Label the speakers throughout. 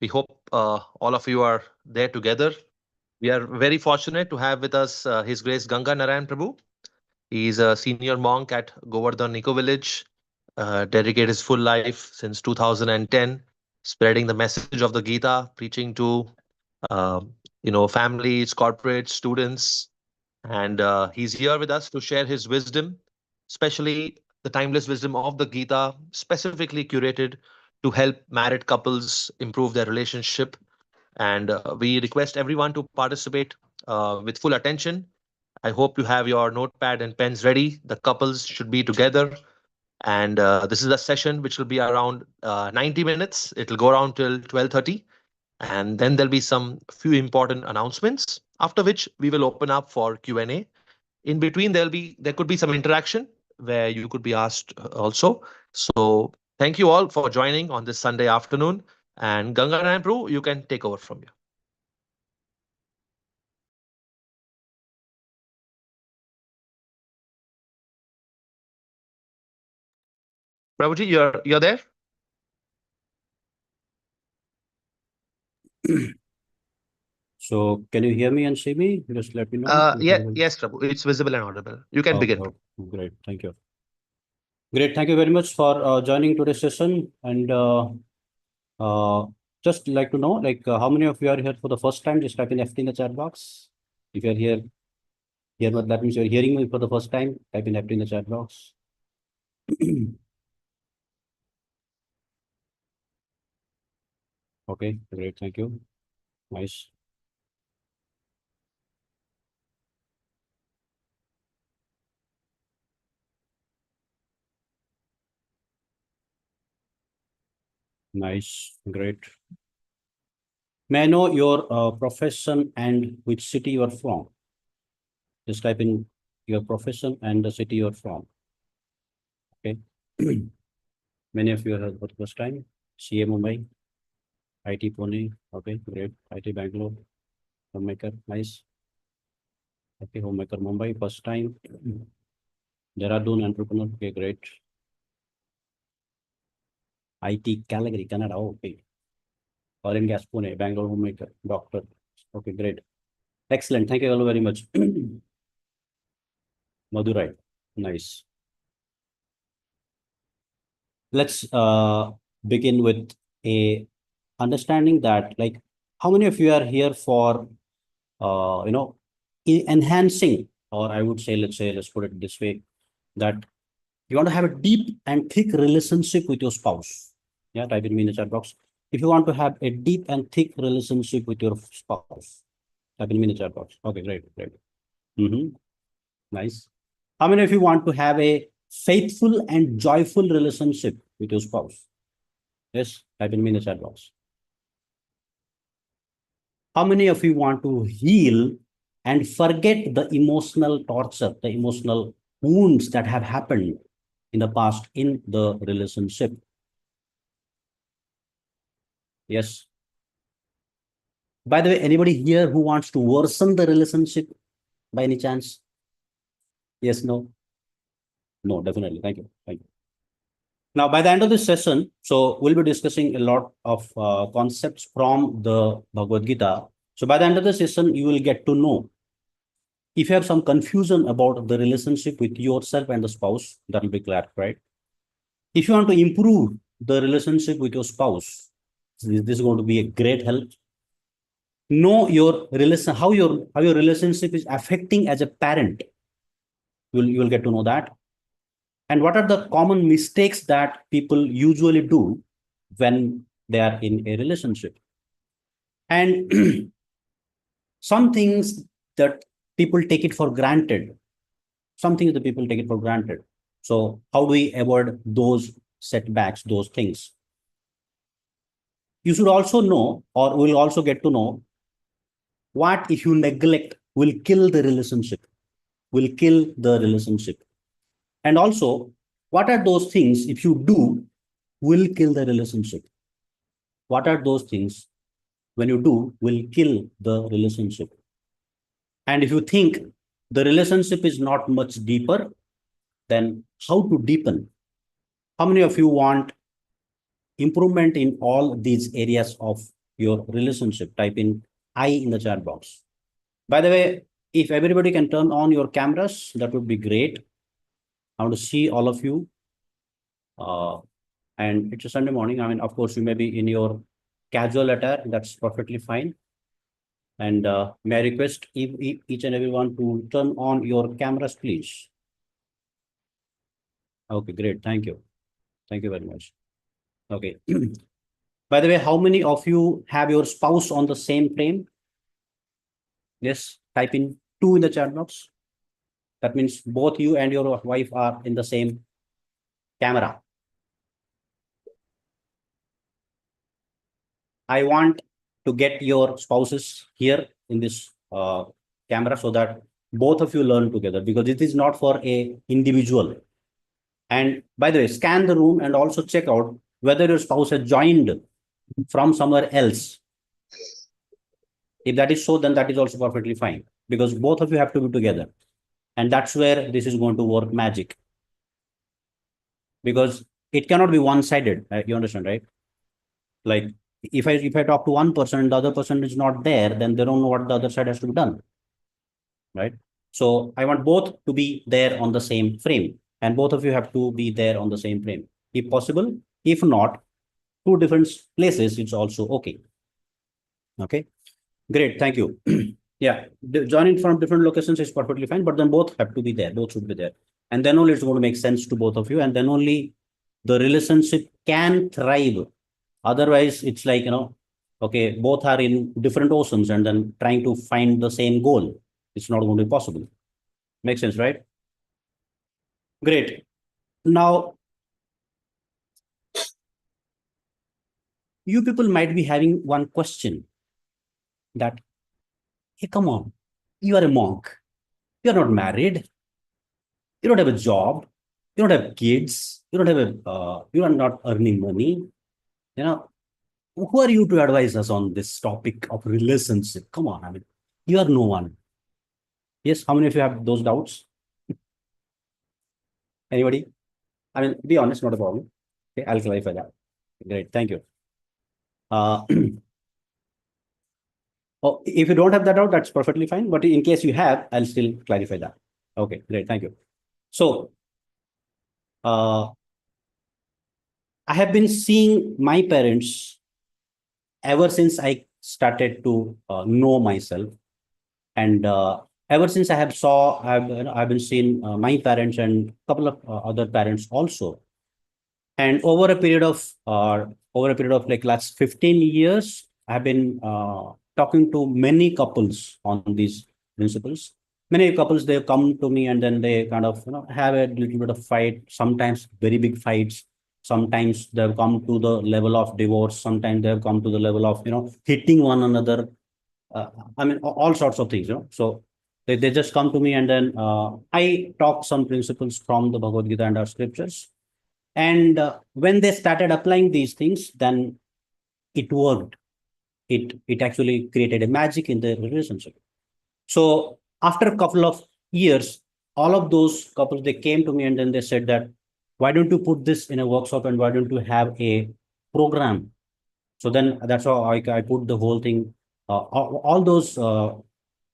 Speaker 1: We hope all of you are there together. We are very fortunate to have with us His Grace Ganga Narayan Prabhu. He is a senior monk at Govardhan Eco Village, dedicated his full life since 2010, spreading the message of the Gita, preaching to families, corporates, students, and he's here with us to share his wisdom, especially the timeless wisdom of the Gita, specifically curated to help married couples improve their relationship. And we request everyone to participate with full attention. I hope you have your notepad and pens ready. The couples should be together. And this is a session which will be around 90 minutes. It'll go around till 12:30, and then there'll be some few important announcements, after which we will open up for Q&A. In between, there could be some interaction where you could be asked also. So thank you all for joining on this Sunday afternoon. And Ganga and Prabhu, you can take over from here. Prabhuji, you're there?
Speaker 2: So can you hear me and see me? Just let me know.
Speaker 1: Yes, Prabhu. It's visible and audible. You can
Speaker 2: Okay,
Speaker 1: begin.
Speaker 2: okay, great. Thank you. Great. Thank you very much for joining today's session. And uh, just like to know, how many of you are here for the first time? Just type in FT in the chat box. If you're here, what that means you're hearing me for the first time. Type in FT in the chat box. Okay, great. Thank you. Nice. Nice. Great. May I know your profession and which city you are from? Just type in your profession and the city you're from. Okay. Many of you have for the first time. CA Mumbai, IT Pune. Okay, great. IT Bangalore. Homemaker, nice. Okay, Homemaker Mumbai, first time. Dehradun entrepreneur. Okay, great. IT Calgary, Canada. Okay. Oil and Gas Pune, Bangalore Homemaker, doctor. Okay, great. Excellent. Thank you all very much. Madurai, nice. Let's begin with a understanding that how many of you are here for enhancing, or I would say, let's put it this way, that you want to have a deep and thick relationship with your spouse. Yeah, type in me in the chat box. If you want to have a deep and thick relationship with your spouse, type in me in the chat box. Okay, great. Nice. How many of you want to have a faithful and joyful relationship with your spouse? Yes, type in me in the chat box. How many of you want to heal and forget the emotional torture, the emotional wounds that have happened in the past in the relationship? Yes. By the way, anybody here who wants to worsen the relationship by any chance? Yes, no? No, definitely. Thank you. Thank you. Now, by the end of this session, so we'll be discussing a lot of concepts from the Bhagavad Gita. So by the end of the session, you will get to know. If you have some confusion about the relationship with yourself and the spouse, that will be clarified. If you want to improve the relationship with your spouse, this is going to be a great help. Know your relation, how your relationship is affecting as a parent. You will get to know that. And what are the common mistakes that people usually do when they are in a relationship? And some things that people take it for granted. Some things that people take it for granted. So how do we avoid those setbacks, those things? You should also know, or will also get to know, what if you neglect will kill the relationship, will kill the relationship. And also, what are those things if you do will kill the relationship? What are those things when you do will kill the relationship? And if you think the relationship is not much deeper, then how to deepen? How many of you want improvement in all these areas of your relationship. Type in I in the chat box. By the way, if everybody can turn on your cameras, that would be great. I want to see all of you. And it's a Sunday morning. I mean, of course, you may be in your casual attire. That's perfectly fine. And may I request each and everyone to turn on your cameras, please. Okay, great. Thank you. Thank you very much. Okay. By the way, how many of you have your spouse on the same frame? Yes, type in 2 in the chat box. That means both you and your wife are in the same camera. I want to get your spouses here in this camera so that both of you learn together, because it is not for a individual. And by the way, scan the room and also check out whether your spouse has joined from somewhere else. If that is so, then that is also perfectly fine, because both of you have to be together. And that's where this is going to work magic. Because it cannot be one-sided. You understand, right? Like if I talk to one person and the other person is not there, then they don't know what the other side has to be done. Right? So I want both to be there on the same frame. And both of you have to be there on the same frame. If possible, if not, 2 different places, it's also okay. Okay. Great. Thank you. Yeah. Joining from different locations is perfectly fine, but then both have to be there. Both should be there. And then only it's going to make sense to both of you. And then only the relationship can thrive. Otherwise, it's like, okay, both are in different oceans and then trying to find the same goal. It's not going to be possible. Makes sense, right? Great. Now, you people might be having one question that, hey, come on, you are a monk. You're not married. You don't have a job. You don't have kids. You don't have you are not earning money. Who are you to advise us on this topic of relationship? Come on, I mean, you are no one. Yes, how many of you have those doubts? Anybody? I mean, be honest, not a problem. Okay, I'll clarify that. Great, thank you. Oh, if you don't have that doubt, that's perfectly fine. But in case you have, I'll still clarify that. Okay, great, thank you. So, I have been seeing my parents ever since I started to know myself, and ever since I've been seeing my parents and a couple of other parents also. And over a period of like last 15 years, I've been talking to many couples on these principles. Many couples, they come to me and then they kind of have a little bit of fight, sometimes very big fights. Sometimes they've come to the level of divorce. Sometimes they've come to the level of hitting one another. I mean, all sorts of things. So they just come to me and then I talk some principles from the Bhagavad Gita and our scriptures. And when they started applying these things, then it worked. It actually created a magic in their relationship. So after a couple of years, all of those couples, they came to me and then they said that, why don't you put this in a workshop and why don't you have a program? So then that's how I put the whole thing, all those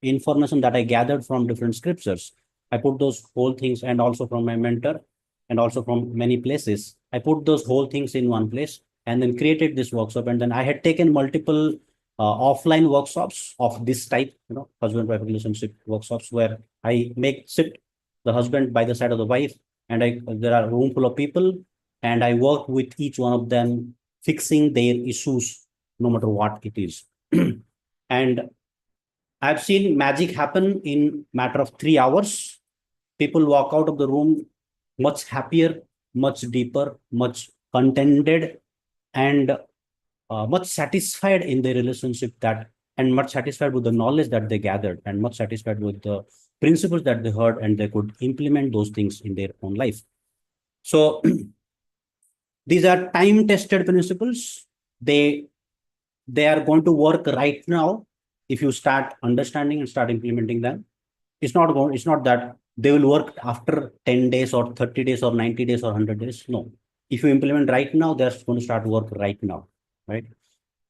Speaker 2: information that I gathered from different scriptures. I put those whole things, and also from my mentor and also from many places. I put those whole things in one place and then created this workshop. And then I had taken multiple offline workshops of this type, husband-wife relationship workshops, where I sit the husband by the side of the wife, and there are a room full of people, and I work with each one of them, fixing their issues, no matter what it is. And I've seen magic happen in matter of 3 hours. People walk out of the room much happier, much deeper, much contented, and much satisfied in their relationship, and much satisfied with the knowledge that they gathered, and much satisfied with the principles that they heard, and they could implement those things in their own life. So these are time-tested principles. They are going to work right now if you start understanding and start implementing them. It's not that they will work after 10 days or 30 days or 90 days or 100 days. No. If you implement right now, they're going to start work right now, right?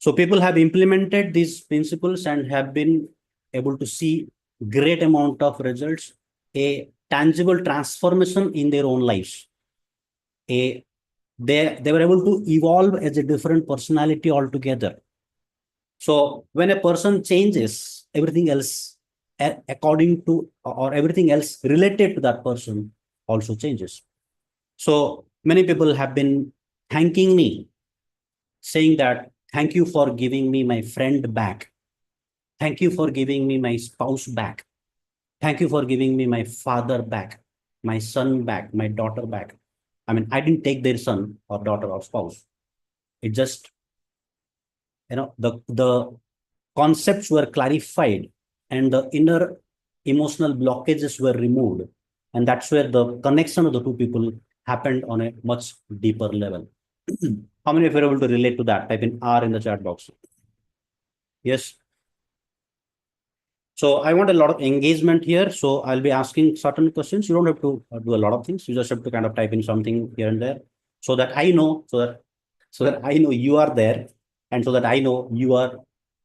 Speaker 2: So people have implemented these principles and have been able to see great amount of results, a tangible transformation in their own lives. They were able to evolve as a different personality altogether. So when a person changes, everything else according to or everything else related to that person also changes. So many people have been thanking me, saying that thank you for giving me my friend back. Thank you for giving me my spouse back. Thank you for giving me my father back, my son back, my daughter back. I mean, I didn't take their son or daughter or spouse. It just, the concepts were clarified and the inner emotional blockages were removed. And that's where the connection of the two people happened on a much deeper level. How many of you are able to relate to that? Type in R in the chat box. Yes. So I want a lot of engagement here. So I'll be asking certain questions. You don't have to do a lot of things. You just have to kind of type in something here and there so that I know, so that I know you are there, and so that I know you are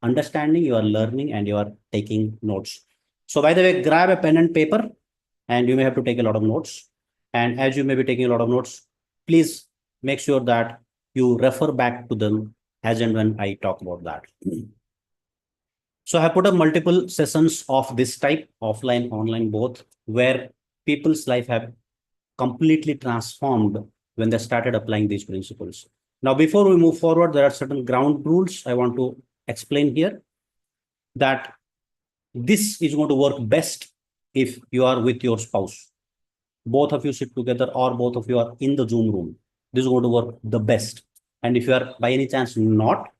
Speaker 2: understanding, you are learning, and you are taking notes. So by the way, grab a pen and paper, and you may have to take a lot of notes. And as you may be taking a lot of notes, please make sure that you refer back to them as and when I talk about that. So I put up multiple sessions of this type, offline, online, both, where people's life have completely transformed when they started applying these principles. Now, before we move forward, there are certain ground rules I want to explain here, that this is going to work best if you are with your spouse. Both of you sit together or both of you are in the Zoom room. This is going to work the best. And if you are by any chance not,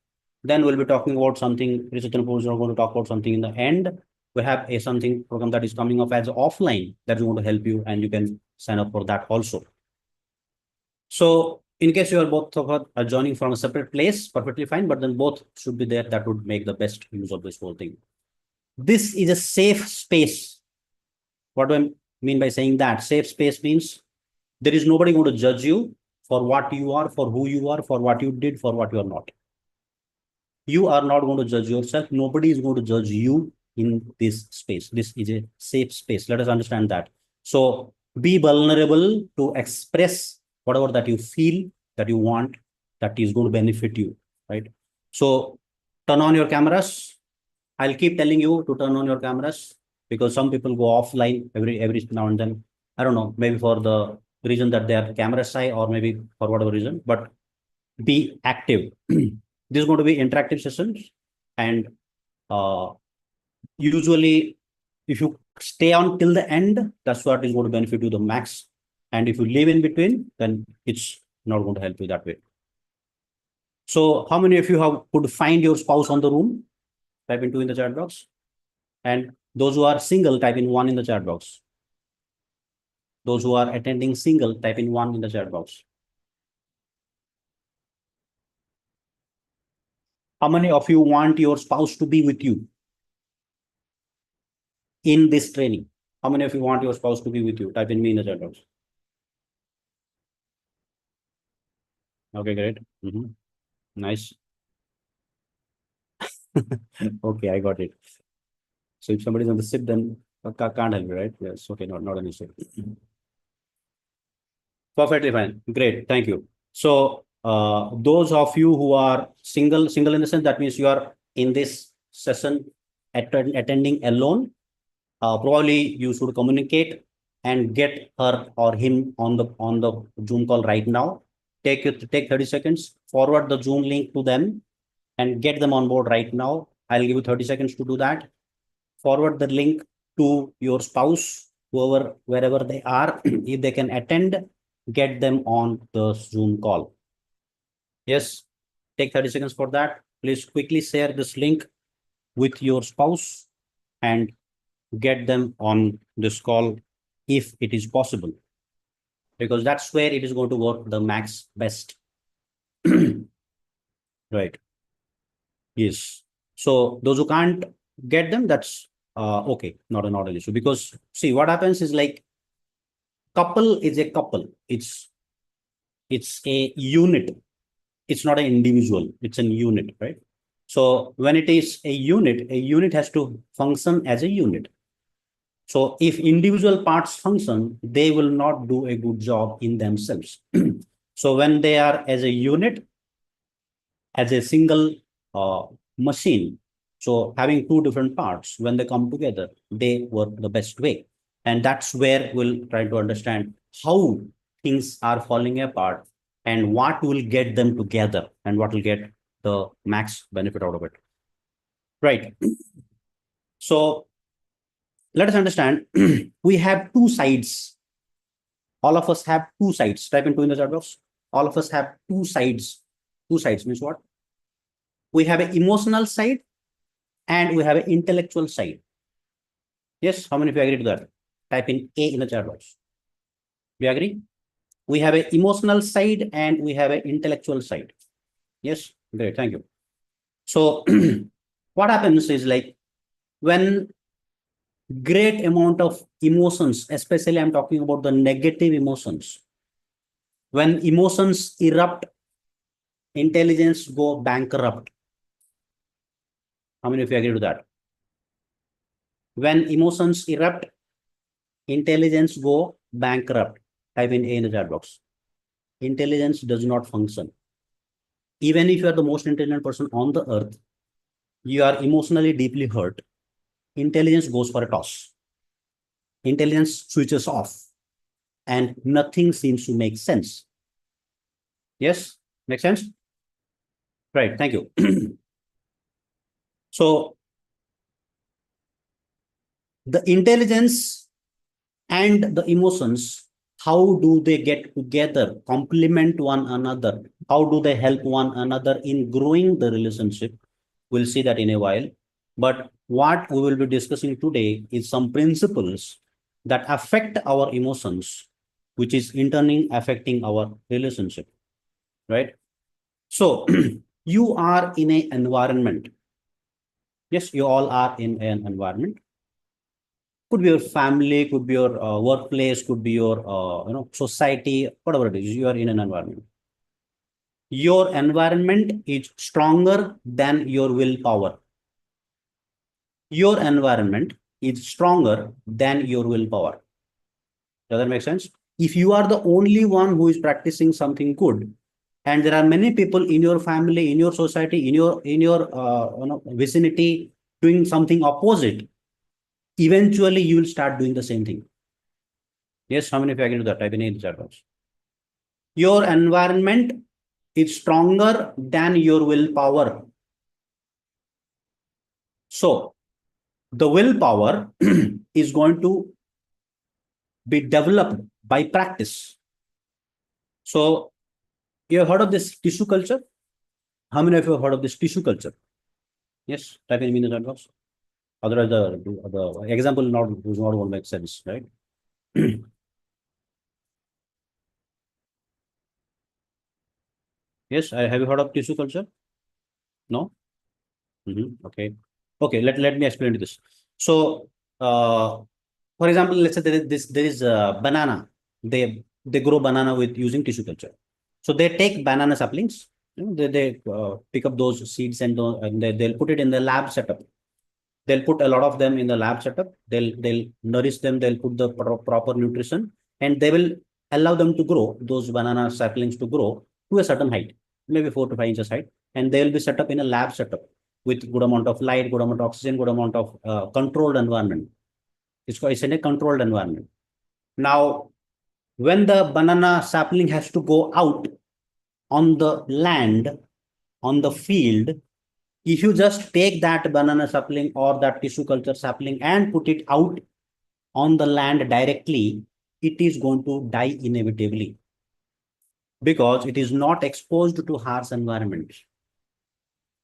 Speaker 2: then we'll be talking about something. Research and Proposal are going to talk about something in the end. We have a something program that is coming up as offline that is going to help you, and you can sign up for that also. So in case you are both of us are joining from a separate place, perfectly fine, but then both should be there. That would make the best use of this whole thing. This is a safe space. What do I mean by saying that? Safe space means there is nobody going to judge you for what you are, for who you are, for what you did, for what you are not. You are not going to judge yourself. Nobody is going to judge you in this space. This is a safe space. Let us understand that. So be vulnerable to express whatever that you feel, that you want, that is going to benefit you, right? So turn on your cameras. I'll keep telling you to turn on your cameras because some people go offline every now and then. I don't know, maybe for the reason that they are camera shy or maybe for whatever reason, but be active. This is going to be interactive sessions, and usually if you stay on till the end, that's what is going to benefit you the max. And if you leave in between, then it's not going to help you that way. So how many of you could find your spouse on the room? Type in 2 in the chat box. And those who are single, type in 1 in the chat box. Those who are attending single, type in 1 in the chat box. How many of you want your spouse to be with you in this training? How many of you want your spouse to be with you? Type in me in the chat box. Okay, great. Nice. Okay, I got it. So if somebody's on the SIP, then can't help you, right? Yes. Okay, not an issue. Perfectly fine. Great. Thank you. So those of you who are single in the sense, that means you are in this session attending alone. Probably you should communicate and get her or him on the Zoom call right now. Take 30 seconds, forward the Zoom link to them and get them on board right now. I'll give you 30 seconds to do that. Forward the link to your spouse, whoever, wherever they are. If they can attend, get them on the Zoom call. Yes, take 30 seconds for that. Please quickly share this link with your spouse and get them on this call if it is possible, because that's where it is going to work the max best. Right. Yes. So those who can't get them, that's okay, not an issue. Because see, what happens is like couple is a couple. It's a unit. It's not an individual. It's a unit, right? So when it is a unit has to function as a unit. So if individual parts function, they will not do a good job in themselves. So when they are as a unit, as a single machine, so having two different parts, when they come together, they work the best way. And that's where we'll try to understand how things are falling apart and what will get them together and what will get the max benefit out of it. Right. So let us understand we have two sides. All of us have two sides. Type in two in the chat box. All of us have two sides. Two sides means what? We have an emotional side and we have an intellectual side. Yes, how many of you agree to that? Type in A in the chat box. We agree? We have an emotional side and we have an intellectual side. Yes, great, thank you. So what happens is like when great amount of emotions, especially I'm talking about the negative emotions, when emotions erupt, intelligence go bankrupt. How many of you agree to that? When emotions erupt, intelligence go bankrupt. Type in A in the chat box. Intelligence does not function. Even if you are the most intelligent person on the earth, you are emotionally deeply hurt. Intelligence goes for a toss. Intelligence switches off and nothing seems to make sense. Yes, makes sense? Right, thank you. So the intelligence and the emotions, how do they get together, complement one another? How do they help one another in growing the relationship? We'll see that in a while. But what we will be discussing today is some principles that affect our emotions, which is in turning affecting our relationship, right? So you are in an environment. Yes, you all are in an environment. Could be your family, could be your workplace, could be your society, whatever it is. You are in an environment. Your environment is stronger than your willpower. Your environment is stronger than your willpower. Does that make sense? If you are the only one who is practicing something good, and there are many people in your family, in your society, in your vicinity doing something opposite, eventually you will start doing the same thing. Yes, how many of you agree to that? Type in the chat box. Your environment is stronger than your willpower. So the willpower is going to be developed by practice. So you have heard of this tissue culture? How many of you have heard of this tissue culture? Yes, type in the chat box. Otherwise, the example does not want to make sense, right? Yes, have you heard of tissue culture? No? Okay. Okay, let me explain this. So, for example, let's say there is a banana. They grow banana with using tissue culture. So they take banana saplings, they pick up those seeds and they'll put it in the lab setup. They'll put a lot of them in the lab setup. They'll nourish them. They'll put the proper nutrition, and they will allow them to grow those banana saplings to grow to a certain height, maybe 4 to 5 inches height, and they will be set up in a lab setup with good amount of light, good amount of oxygen, good amount of controlled environment. It's in a controlled environment. Now, when the banana sapling has to go out on the land, on the field, if you just take that banana sapling or that tissue culture sapling and put it out on the land directly, it is going to die inevitably because it is not exposed to harsh environments.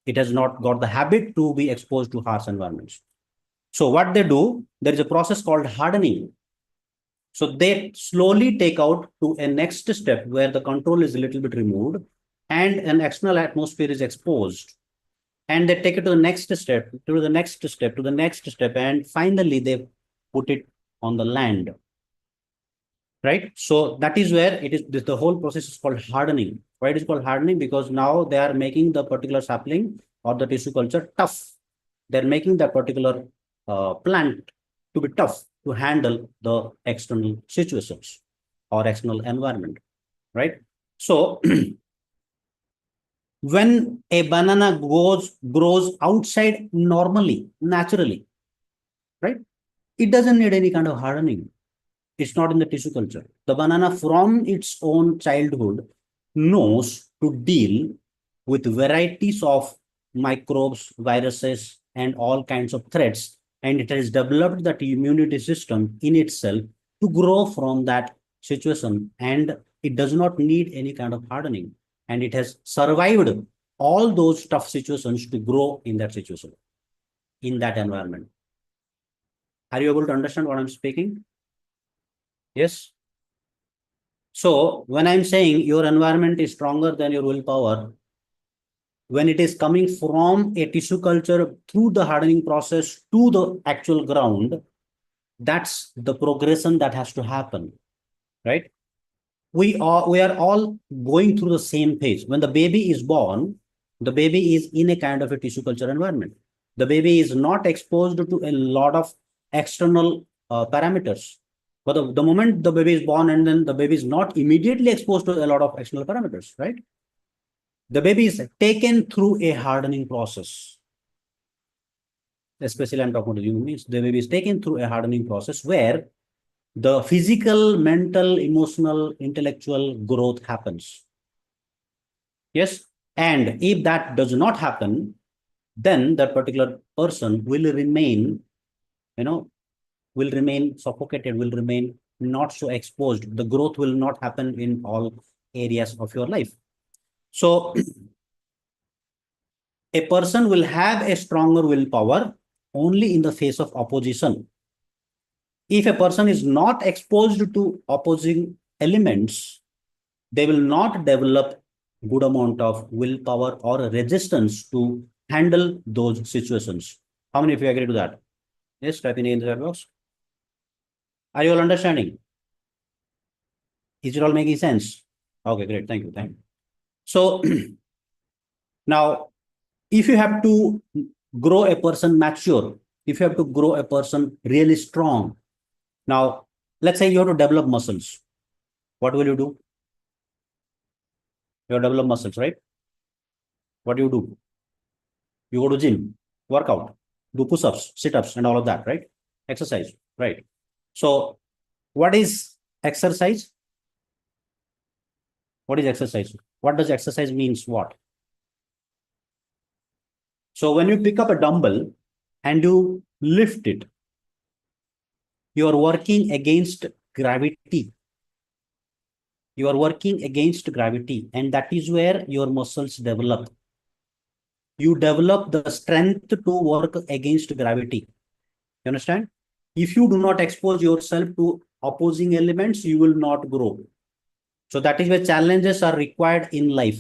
Speaker 2: It has not got the habit to be exposed to harsh environments. So what they do, there is a process called hardening. So they slowly take out to a next step where the control is a little bit removed and an external atmosphere is exposed. And they take it to the next step, to the next step, to the next step, and finally they put it on the land. Right? So that is where it is, the whole process is called hardening. Why it is called hardening? Because now they are making the particular sapling or the tissue culture tough. They're making that particular plant to be tough to handle the external situations or external environment, right? So when a banana grows outside normally, naturally, right? It doesn't need any kind of hardening. It's not in the tissue culture. The banana from its own childhood knows to deal with varieties of microbes, viruses, and all kinds of threats. And it has developed that immunity system in itself to grow from that situation. And it does not need any kind of hardening. And it has survived all those tough situations to grow in that situation, in that environment. Are you able to understand what I'm speaking? Yes. So when I'm saying your environment is stronger than your willpower, when it is coming from a tissue culture through the hardening process to the actual ground, that's the progression that has to happen, right? We are all going through the same phase. When the baby is born, the baby is in a kind of a tissue culture environment. The baby is not exposed to a lot of external parameters. But the moment the baby is born, and then the baby is not immediately exposed to a lot of external parameters, right? The baby is taken through a hardening process. Especially I'm talking to human beings. The baby is taken through a hardening process where the physical, mental, emotional, intellectual growth happens. Yes. And if that does not happen, then that particular person will remain, will remain suffocated, will remain not so exposed. The growth will not happen in all areas of your life. So a person will have a stronger willpower only in the face of opposition. If a person is not exposed to opposing elements, they will not develop good amount of willpower or resistance to handle those situations. How many of you agree to that? Yes, type in the chat box. Are you all understanding? Is it all making sense? Okay, great. Thank you. Thank you. So now, if you have to grow a person mature, if you have to grow a person really strong, now let's say you have to develop muscles. What will you do? You develop muscles, right? What do? You go to gym, workout, do push-ups, sit-ups, and all of that, right? Exercise, right? So what is exercise? What is exercise? What does exercise means? What? So when you pick up a dumbbell and you lift it, you are working against gravity. You are working against gravity, and that is where your muscles develop. You develop the strength to work against gravity. You understand? If you do not expose yourself to opposing elements, you will not grow. So that is where challenges are required in life.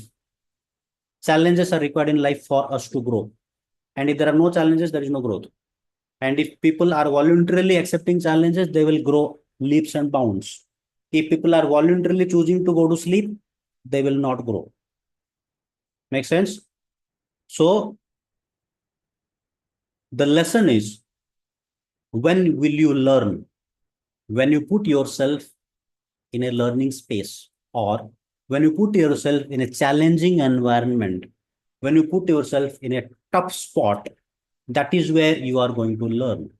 Speaker 2: Challenges are required in life for us to grow. And if there are no challenges, there is no growth. And if people are voluntarily accepting challenges, they will grow leaps and bounds. If people are voluntarily choosing to go to sleep, they will not grow. Make sense? So the lesson is, when will you learn? When you put yourself in a learning space, or when you put yourself in a challenging environment, when you put yourself in a tough spot, that is where you are going to learn.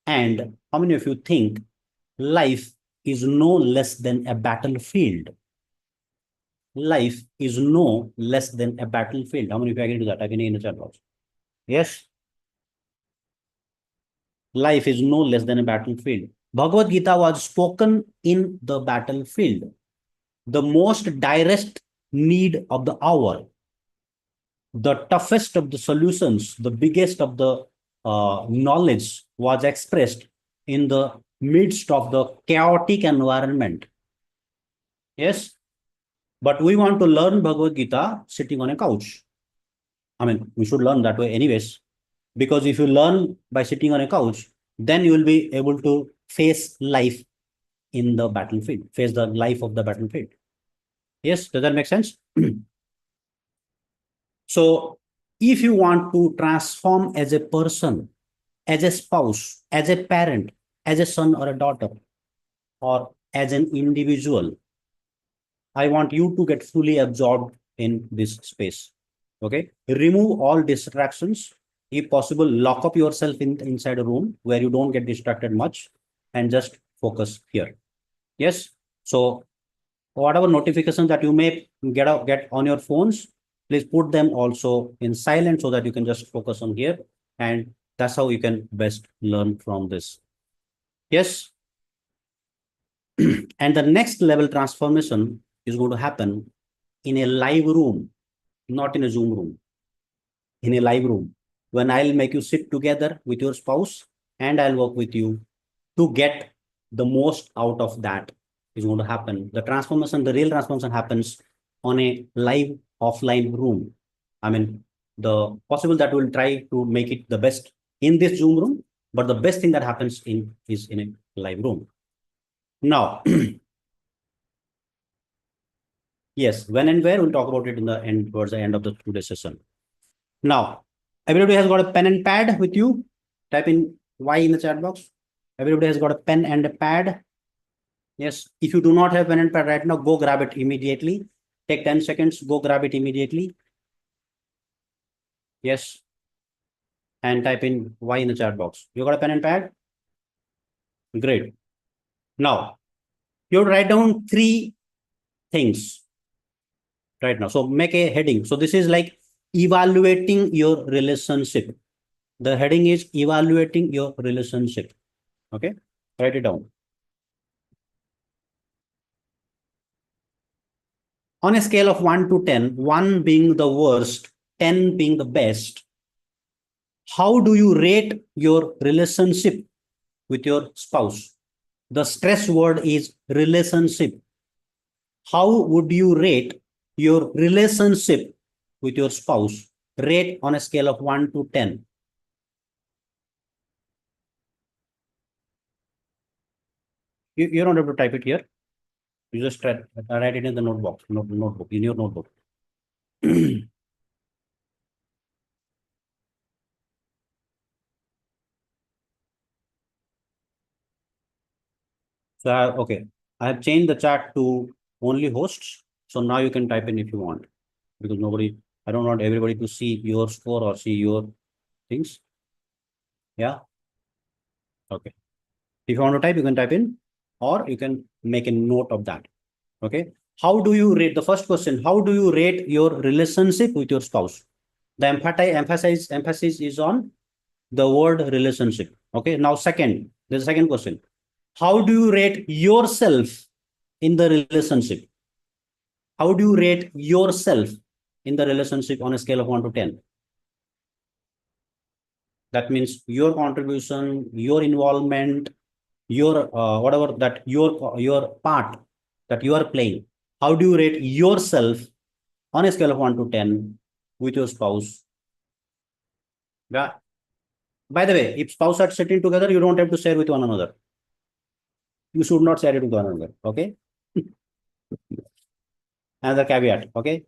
Speaker 2: And how many of you think life is no less than a battlefield? Life is no less than a battlefield. How many of you agree to that? I can in the chat box. Yes. Life is no less than a battlefield. Bhagavad Gita was spoken in the battlefield, the most direct need of the hour, the toughest of the solutions, the biggest of the knowledge was expressed in the midst of the chaotic environment. Yes, but we want to learn Bhagavad Gita sitting on a couch. I mean, we should learn that way anyways, because if you learn by sitting on a couch, then you will be able to face life in the battlefield, face the life of the battlefield. Yes, does that make sense? So If you want to transform as a person, as a spouse, as a parent, as a son or a daughter, or as an individual, I want you to get fully absorbed in this space. Okay. Remove all distractions. If possible, lock up yourself inside a room where you don't get distracted much and just focus here. Yes. So whatever notifications that you may get on your phones, please put them also in silent so that you can just focus on here. And that's how you can best learn from this. Yes. And the next level transformation is going to happen in a live room, not in a Zoom room, in a live room, when I'll make you sit together with your spouse and I'll work with you to get the most out of that is going to happen. The transformation, the real transformation happens on a live offline room. I mean, the possible that we'll try to make it the best in this Zoom room, but the best thing that happens is in a live room. Now, yes, when and where we'll talk about it in the end, towards the end of the today's session. Now, everybody has got a pen and pad with you. Type in Y in the chat box. Everybody has got a pen and a pad. Yes, if you do not have pen and pad right now, go grab it immediately. Take 10 seconds, go grab it immediately. Yes. And type in Y in the chat box. You got a pen and pad? Great. Now, you write down 3 things right now. So make a heading. So this is like evaluating your relationship. The heading is evaluating your relationship. Okay, write it down. On a scale of 1 to 10, 1 being the worst, 10 being the best, how do you rate your relationship with your spouse? The stress word is relationship. How would you rate your relationship with your spouse? Rate on a scale of 1 to 10. You don't have to type it here. You just write it in the notebook, in your notebook. So, okay, I have changed the chat to only hosts. So now you can type in if you want, because I don't want everybody to see your score or see your things. Yeah. Okay. If you want to type, you can type in, or you can make a note of that. Okay. How do you rate the first question? How do you rate your relationship with your spouse? The emphasis is on the word relationship. Okay. Now, there's a second question. How do you rate yourself in the relationship? How do you rate yourself in the relationship on a scale of 1 to 10? That means your contribution, your involvement, your whatever that your part that you are playing. How do you rate yourself on a scale of 1 to 10 with your spouse? Yeah. By the way, if spouse are sitting together, you don't have to share with one another. You should not share it with one another. Okay. Another caveat. Okay.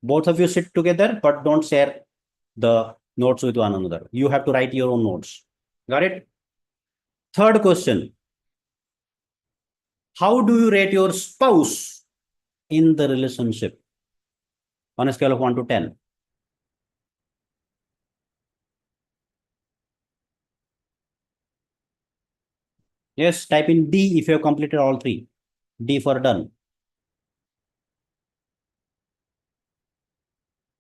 Speaker 2: Both of you sit together, but don't share the notes with one another. You have to write your own notes. Got it? Third question. How do you rate your spouse in the relationship on a scale of 1 to 10? Yes, type in D if you have completed all 3. D for done.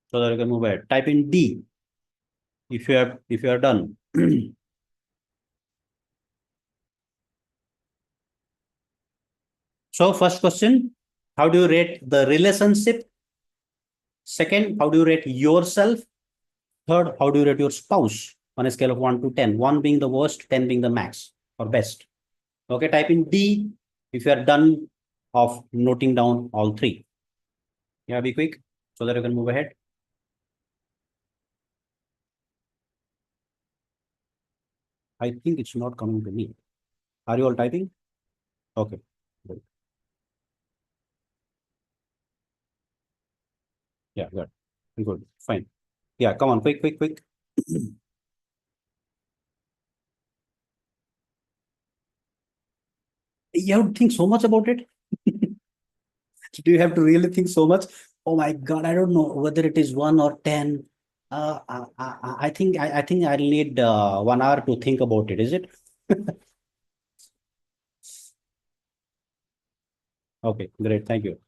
Speaker 2: So that you can move ahead. Type in D if you are done. So first question, how do you rate the relationship? Second, how do you rate yourself? Third, how do you rate your spouse on a scale of 1 to 10? 1 being the worst, 10 being the max or best. Okay, type in D if you are done of noting down all 3. Yeah, be quick so that you can move ahead. I think it's not coming to me. Are you all typing? Okay. 。 . 。 。 。 . 。 . 。 . 。 . 。 . 。 . 。 . 。 . 。 . 。 . 。 . 。 . 。 . 。 . 。 。 。 . 。 。 . 。 。 . 。 。 . 。 。 . 。 。 . 。 . 。 . 。 Okay. Yeah, good. Good. Fine. Yeah, come on, quick, quick, quick. You have to think so much about it. Do you have to really think so much? Oh my God, I don't know whether it is one or 10. I think I'll need 1 hour to think about it. Is it? Okay, great. Thank you.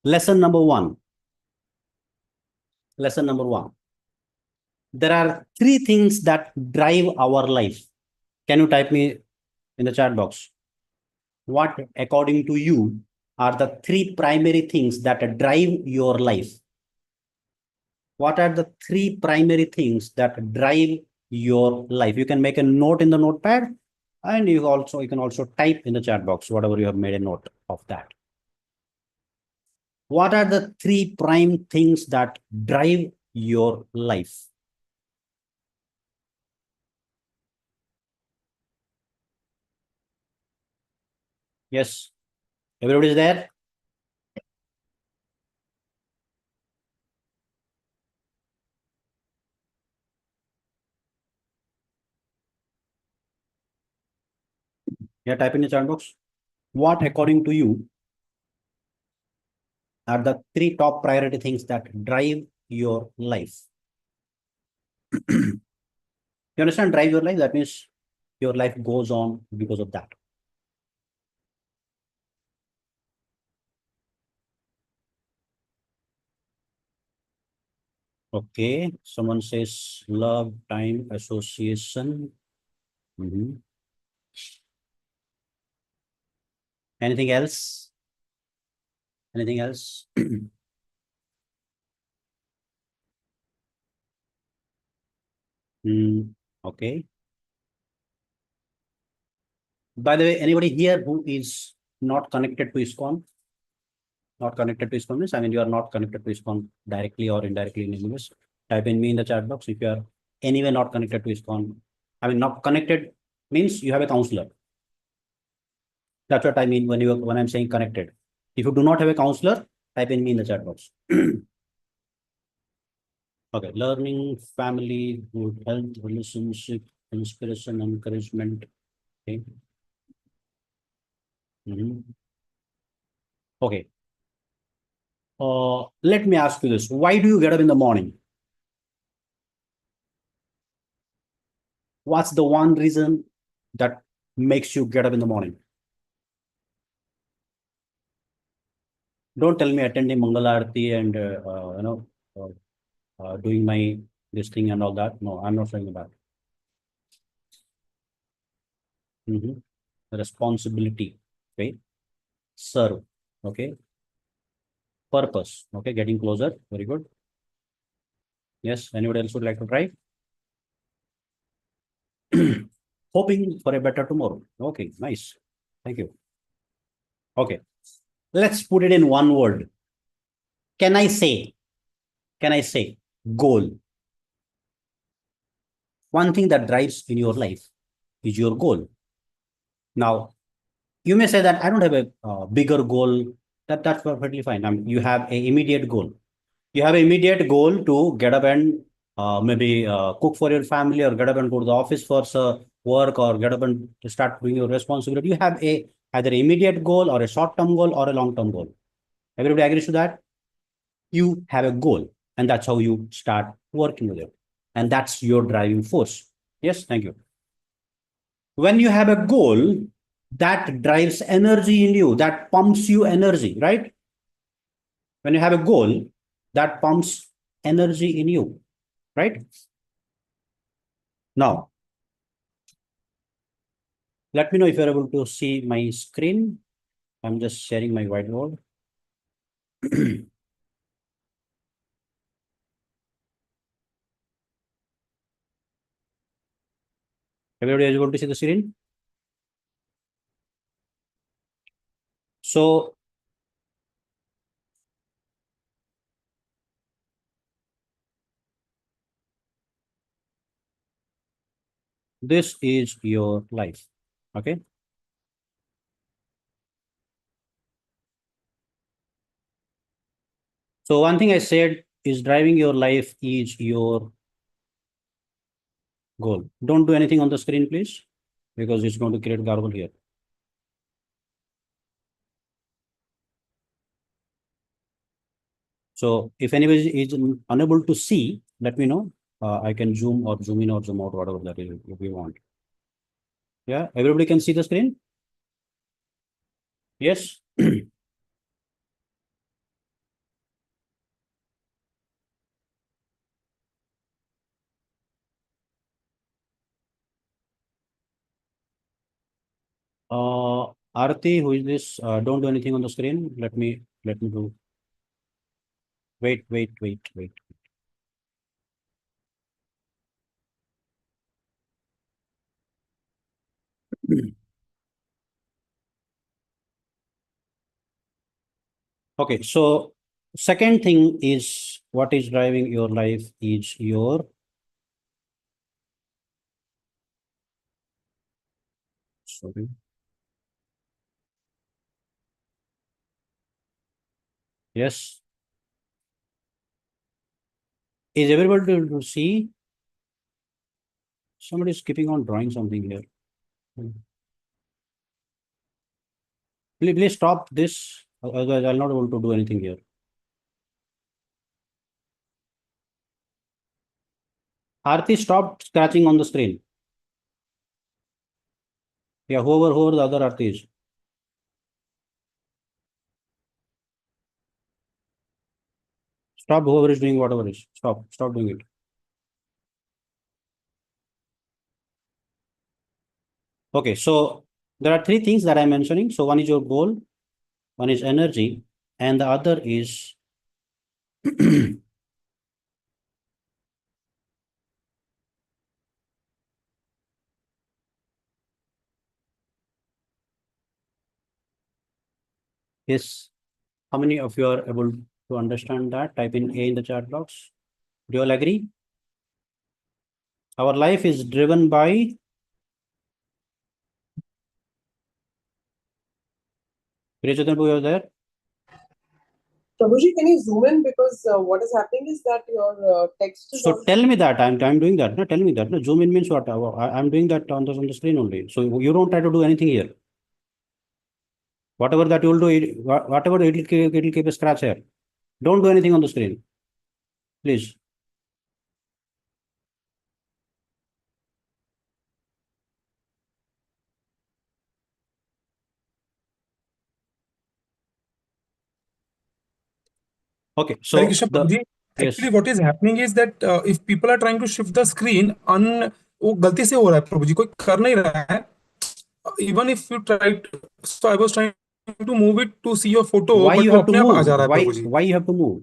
Speaker 2: Lesson number one. Lesson number one. There are three things that drive our life. Can you type me in the chat box? What, according to you, are the three primary things that drive your life? What are the three primary things that drive your life? You can make a note in the notepad, and you can also type in the chat box whatever you have made a note of that. What are the three prime things that drive your life? Yes, everybody is there. Yeah, type in the chat box. What, according to you, are the three top priority things that drive your life? You understand? Drive your life. That means your life goes on because of that. Okay. Someone says love, time, association. Mhm. Anything else? Anything else? Okay. By the way, anybody here who is not connected to ISKCON? Not connected to ISKCON means, I mean, you are not connected to ISKCON directly or indirectly in any ways. Type in me in the chat box if you are anyway not connected to ISKCON. I mean, not connected means you have a counselor. That's what I mean when I'm saying connected. If you do not have a counselor, type in me in the chat box. Okay, learning, family, good health, relationship, inspiration, encouragement. Okay. Mhm. Okay. Let me ask you this. Why do you get up in the morning? What's the one reason that makes you get up in the morning? Don't tell me attending Mangalarti and doing my this thing and all that. No, I'm not saying that. Mhm. Responsibility. Okay. Serve. Okay. Purpose. Okay. Getting closer. Very good. Yes. Anybody else would like to try? Hoping for a better tomorrow. Okay. Nice. Thank you. Okay. Let's put it in one word. Can I say? Can I say goal? One thing that drives in your life is your goal. Now, you may say that I don't have a bigger goal. That's perfectly fine. You have an immediate goal. You have an immediate goal to get up and maybe cook for your family, or get up and go to the office for work, or get up and start doing your responsibility. You have a either immediate goal or a short-term goal or a long-term goal. Everybody agrees to that? You have a goal, and that's how you start working with it. And that's your driving force. Yes, thank you. When you have a goal, that drives energy in you, that pumps you energy, right? When you have a goal, that pumps energy in you, right? Now, let me know if you're able to see my screen. I'm just sharing my whiteboard. Everybody is able to see the screen? So this is your life. Okay. So one thing I said is driving your life is your goal. Don't do anything on the screen, please, because it's going to create garble here. So if anybody is unable to see, let me know. I can zoom or zoom in or zoom out, whatever that is if you want. Yeah, everybody can see the screen? Yes. Arti, who is this? Don't do anything on the screen. Let me do. Wait. Okay, so second thing is what is driving your life is your sorry. Yes. Is everybody able to see? Somebody is keeping on drawing something here. Please stop this. Otherwise, I'll not able to do anything here. Arti, stop scratching on the screen. Yeah, whoever the other Arti is. Stop whoever is doing whatever is. Stop doing it. Okay, so there are three things that I'm mentioning. So one is your goal, one is energy, and the other is yes. How many of you are able to understand that? Type in A in the chat box. Do you all agree? Our life is driven by Priyachandra, you are there?
Speaker 3: Prabhuji, can you zoom in because what is happening is that your text is
Speaker 2: So
Speaker 3: on.
Speaker 2: tell me that I'm doing that. No, tell me that. No, zoom in means what? I'm doing that on the screen only. So you don't try to do anything here. Whatever that you will do, whatever it'll keep a scratch here. Don't do anything on the screen, please. Okay,
Speaker 4: Hare
Speaker 2: so
Speaker 4: Krishna
Speaker 2: the
Speaker 4: Prabhuji.
Speaker 2: yes.
Speaker 4: Actually, what is happening is that if people are trying to shift the screen, वो गलती से हो रहा है प्रभु जी, कोई कर नहीं रहा है. Even if you try to, so I was trying to move it to see your photo,
Speaker 2: Why
Speaker 4: but
Speaker 2: you
Speaker 4: वो
Speaker 2: have to
Speaker 4: अपने आप आ
Speaker 2: move?
Speaker 4: जा रहा है प्रभु जी.
Speaker 2: Why you have to move?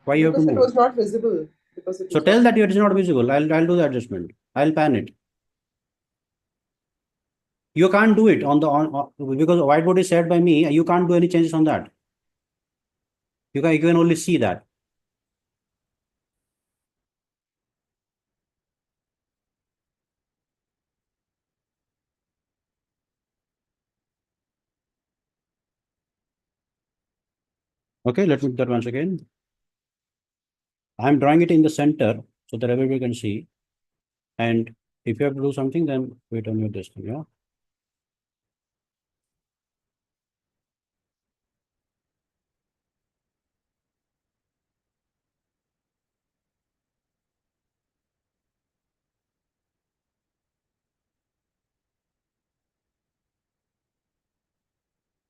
Speaker 2: Why you have to
Speaker 3: Because it
Speaker 2: move?
Speaker 3: was not visible. Because it
Speaker 2: So
Speaker 3: was
Speaker 2: tell
Speaker 3: not.
Speaker 2: that it is not visible. I'll do the adjustment. I'll pan it. You can't do it on because whiteboard is set by me. You can't do any changes on that. You can only see that. Okay, let's do that once again. I'm drawing it in the center so that everybody can see. And if you have to do something, then wait on your this thing. Yeah.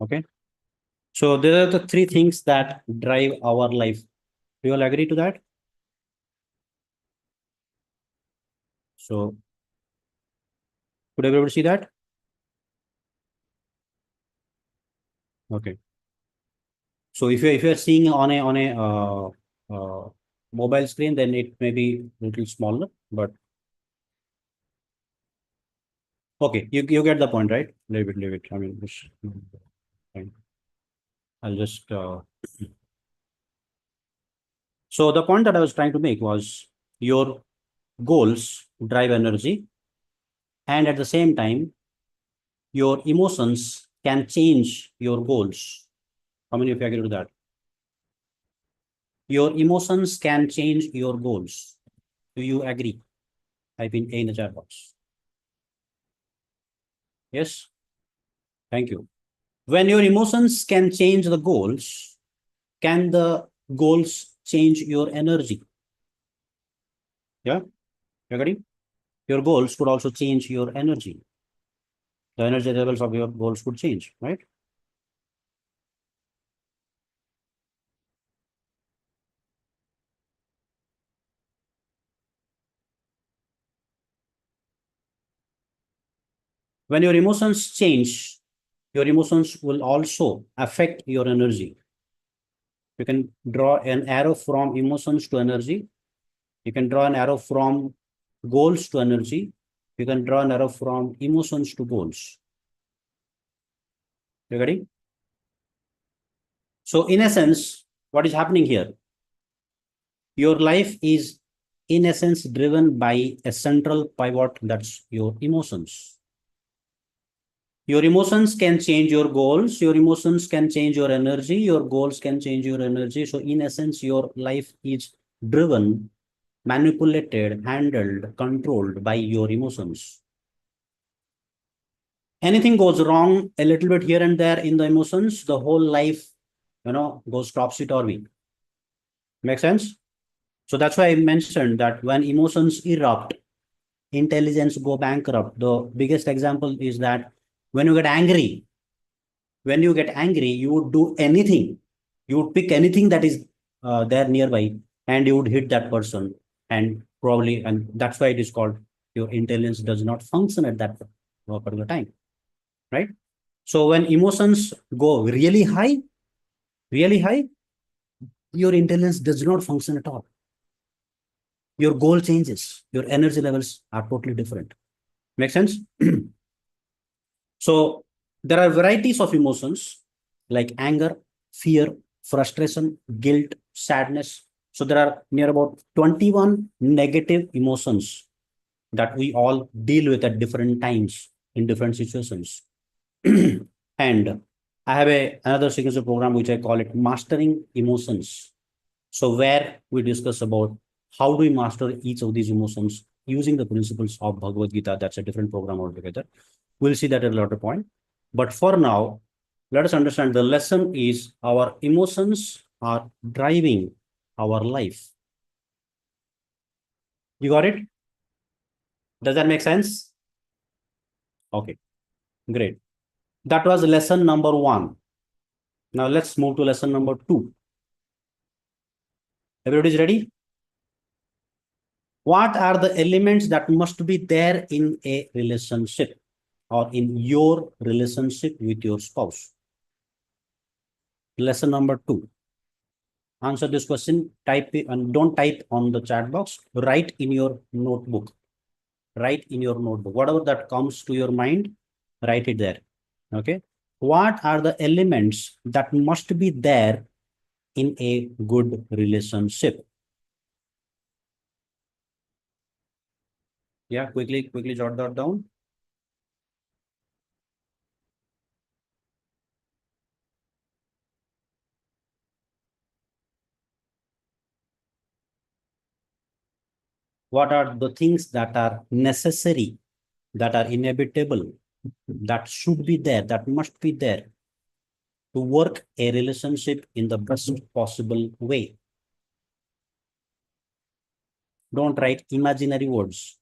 Speaker 2: Okay. So there are the three things that drive our life. Do you all agree to that? So could everybody see that? Okay. So if you're seeing on a mobile screen, then it may be a little smaller, but okay, you get the point, right? Leave it. I mean, fine. I'll just so the point that I was trying to make was your goals drive energy, and at the same time, your emotions can change your goals. How many of you agree to that? Your emotions can change your goals. Do you agree? Type in A in the chat box. Yes? Thank you. When your emotions can change the goals, can the goals change your energy? Yeah? You agree? Your goals could also change your energy. The energy levels of your goals could change, right? When your emotions change, your emotions will also affect your energy. You can draw an arrow from emotions to energy. You can draw an arrow from goals to energy. You can draw an arrow from emotions to goals. You ready? So in essence, what is happening here? Your life is in essence driven by a central pivot, that's your emotions. Your emotions can change your goals. Your emotions can change your energy. Your goals can change your energy. So in essence, your life is driven, manipulated, handled, controlled by your emotions. Anything goes wrong a little bit here and there in the emotions, the whole life, goes topsy-turvy. Make sense? So that's why I mentioned that when emotions erupt, intelligence go bankrupt. The biggest example is that when you get angry, you would do anything. You would pick anything that is there nearby, and you would hit that person. And that's why it is called your intelligence does not function at that particular time, right? So when emotions go really high, your intelligence does not function at all. Your goal changes. Your energy levels are totally different. Make sense? So there are varieties of emotions like anger, fear, frustration, guilt, sadness. So there are near about 21 negative emotions that we all deal with at different times in different situations. And I have another signature program which I call it Mastering Emotions. So where we discuss about how do we master each of these emotions using the principles of Bhagavad Gita. That's a different program altogether. We'll see that at a later point. But for now, let us understand the lesson is our emotions are driving our life. You got it? Does that make sense? Okay, great. That was lesson number 1. Now let's move to lesson number 2. Everybody's ready? What are the elements that must be there in a relationship or in your relationship with your spouse? Lesson number 2. Answer this question, type it, and don't type on the chat box, write in your notebook. Write in your notebook. Whatever that comes to your mind, write it there. Okay. What are the elements that must be there in a good relationship? Yeah, quickly jot that down. What are the things that are necessary, that are inevitable, that should be there, that must be there to work a relationship in the best possible way? Don't write imaginary words.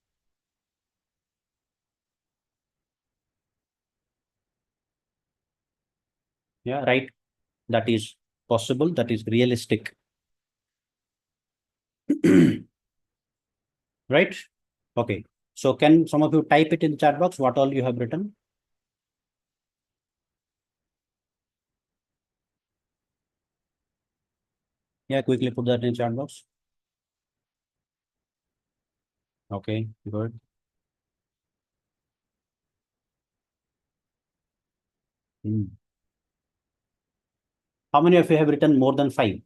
Speaker 2: Yeah, write that is possible, that is realistic. Right? Okay. So can some of you type it in the chat box, what all you have written? Yeah, quickly put that in the chat box. Okay, good. How many of you have written more than 5?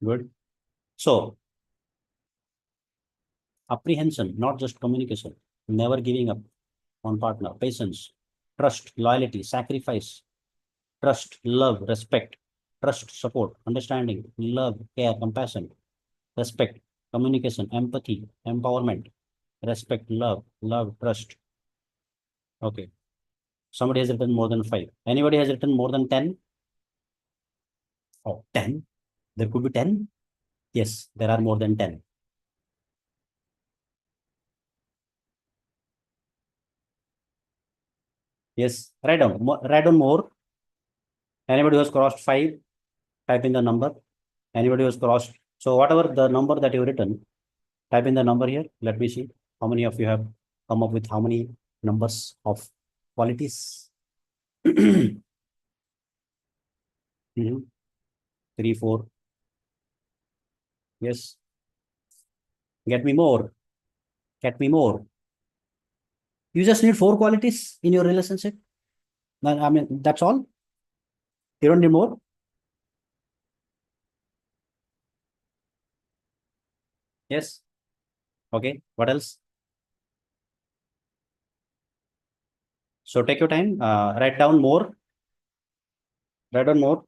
Speaker 2: Good. So apprehension, not just communication, never giving up on partner, patience, trust, loyalty, sacrifice, trust, love, respect, trust, support, understanding, love, care, compassion, respect, communication, empathy, empowerment, respect, love, trust. Okay. Somebody has written more than 5. Anybody has written more than 10? Oh, 10. There could be 10. Yes, there are more than 10. Yes, write down more. Anybody who has crossed 5, type in the number. Anybody who has crossed. So whatever the number that you've written, type in the number here. Let me see how many of you have come up with how many numbers of qualities. 3, 4. Yes. Get me more. Get me more. You just need 4 qualities in your relationship. I mean, that's all. You don't need more. Yes. Okay. What else? So take your time. Write down more. Write down more.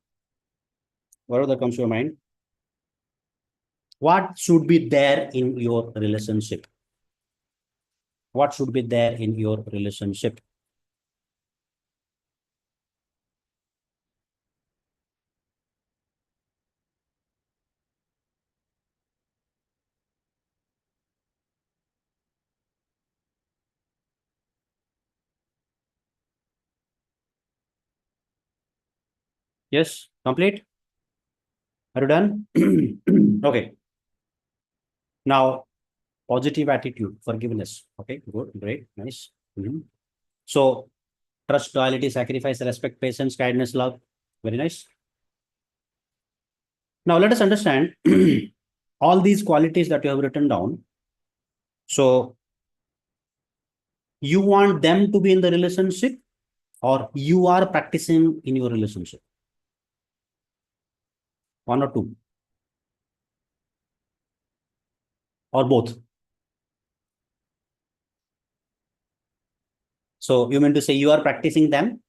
Speaker 2: Whatever that comes to your mind. What should be there in your relationship? What should be there in your relationship? Yes, complete. Are you done? Okay. Now, positive attitude, forgiveness. Okay, good, great, nice. So, trust, loyalty, sacrifice, respect, patience, kindness, love. Very nice. Now, let us understand all these qualities that you have written down. So, you want them to be in the relationship, or you are practicing in your relationship? One or two? Or both? So, you mean to say you are practicing them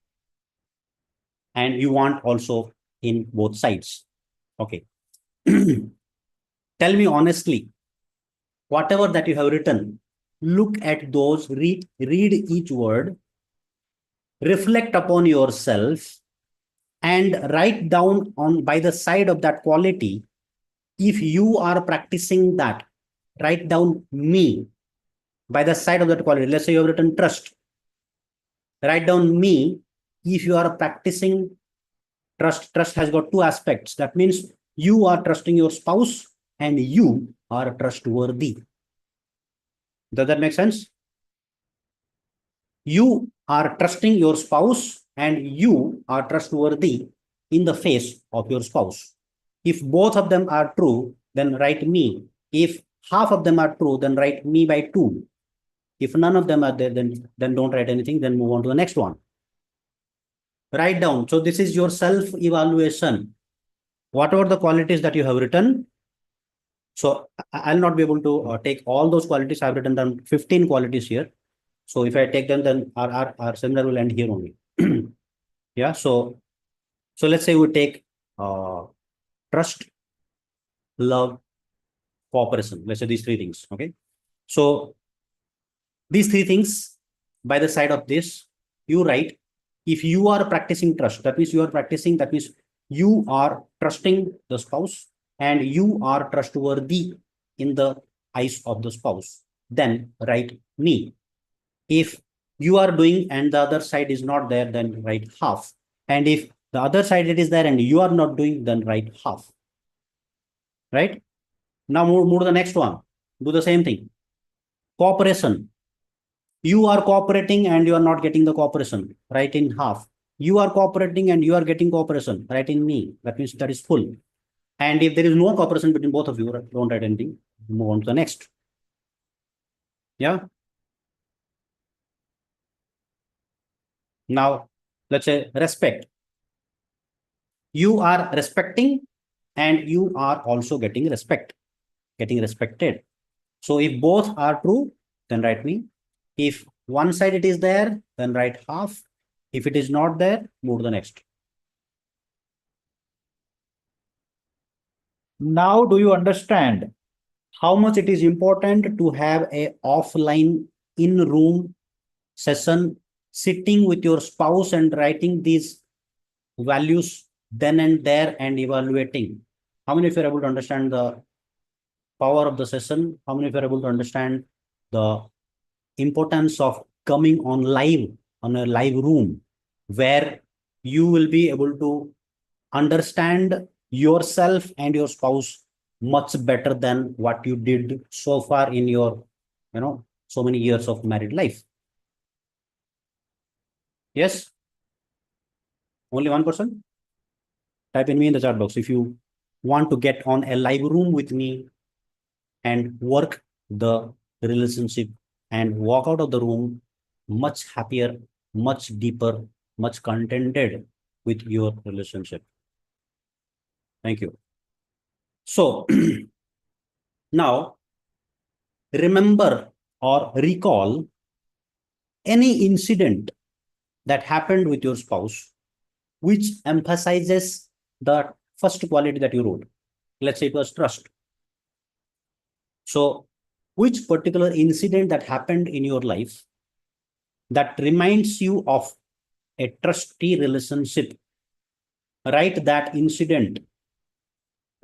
Speaker 2: and you want also in both sides? Okay. Tell me honestly, whatever that you have written, look at those, read each word, reflect upon yourself, and write down on by the side of that quality. If you are practicing that, write down me by the side of that quality. Let's say you have written trust. Write down me if you are practicing trust. Trust has got 2 aspects. That means you are trusting your spouse and you are trustworthy. Does that make sense? You are trusting your spouse and you are trustworthy in the face of your spouse. If both of them are true, then write me. If half of them are true, then write me by 2. If none of them are there, then don't write anything, then move on to the next one. Write down. So this is your self-evaluation. Whatever the qualities that you have written, so I'll not be able to take all those qualities. I've written down 15 qualities here. So if I take them, then our seminar will end here only. Yeah. So let's say we take trust, love, cooperation. Let's say these 3 things. Okay. So these 3 things by the side of this, you write, if you are practicing trust, that means you are practicing, that means you are trusting the spouse and you are trustworthy in the eyes of the spouse. Then write me. If you are doing and the other side is not there, then write half. And if the other side it is there and you are not doing, then write half. Right? Now move to the next one. Do the same thing. Cooperation. You are cooperating and you are not getting the cooperation. Write in half. You are cooperating and you are getting cooperation. Write in me. That means that is full. And if there is no cooperation between both of you, don't write anything. Move on to the next. Yeah. Now, let's say respect. You are respecting and you are also getting respect, getting respected. So if both are true, then write me. If one side it is there, then write half. If it is not there, move to the next. Now, do you understand how much it is important to have a offline in-room session, sitting with your spouse and writing these values then and there and evaluating? How many of you are able to understand the power of the session? How many of you are able to understand the importance of coming on a live room, where you will be able to understand yourself and your spouse much better than what you did so far in your, so many years of married life? Yes? Only one person? Type in me in the chat box if you want to get on a live room with me and work the relationship and walk out of the room much happier, much deeper, much contented with your relationship. Thank you. So now remember or recall any incident that happened with your spouse which emphasizes the first quality that you wrote. Let's say it was trust. So which particular incident that happened in your life that reminds you of a trusty relationship? Write that incident.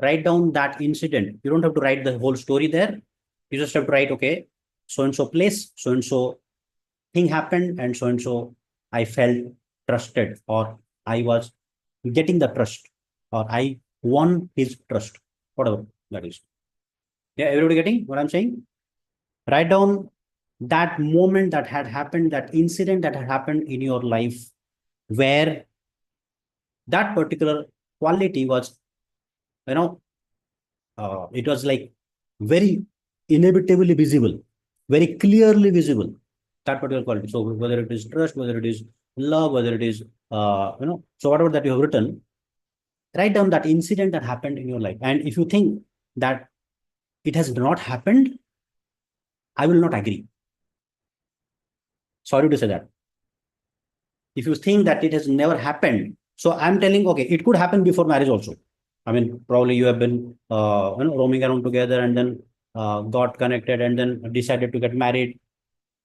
Speaker 2: Write down that incident. You don't have to write the whole story there. You just have to write, okay, so-and-so place, so-and-so thing happened, and so-and-so I felt trusted, or I was getting the trust, or I won his trust, whatever that is. Yeah, everybody getting what I'm saying? Write down that moment that had happened, that incident that had happened in your life, where that particular quality was, it was like very inevitably visible, very clearly visible, that particular quality. So whether it is trust, whether it is love, whether it is, so whatever that you have written, write down that incident that happened in your life. And if you think that it has not happened, I will not agree. Sorry to say that. If you think that it has never happened, so I'm telling, okay, it could happen before marriage also. I mean, probably you have been, roaming around together and then got connected and then decided to get married.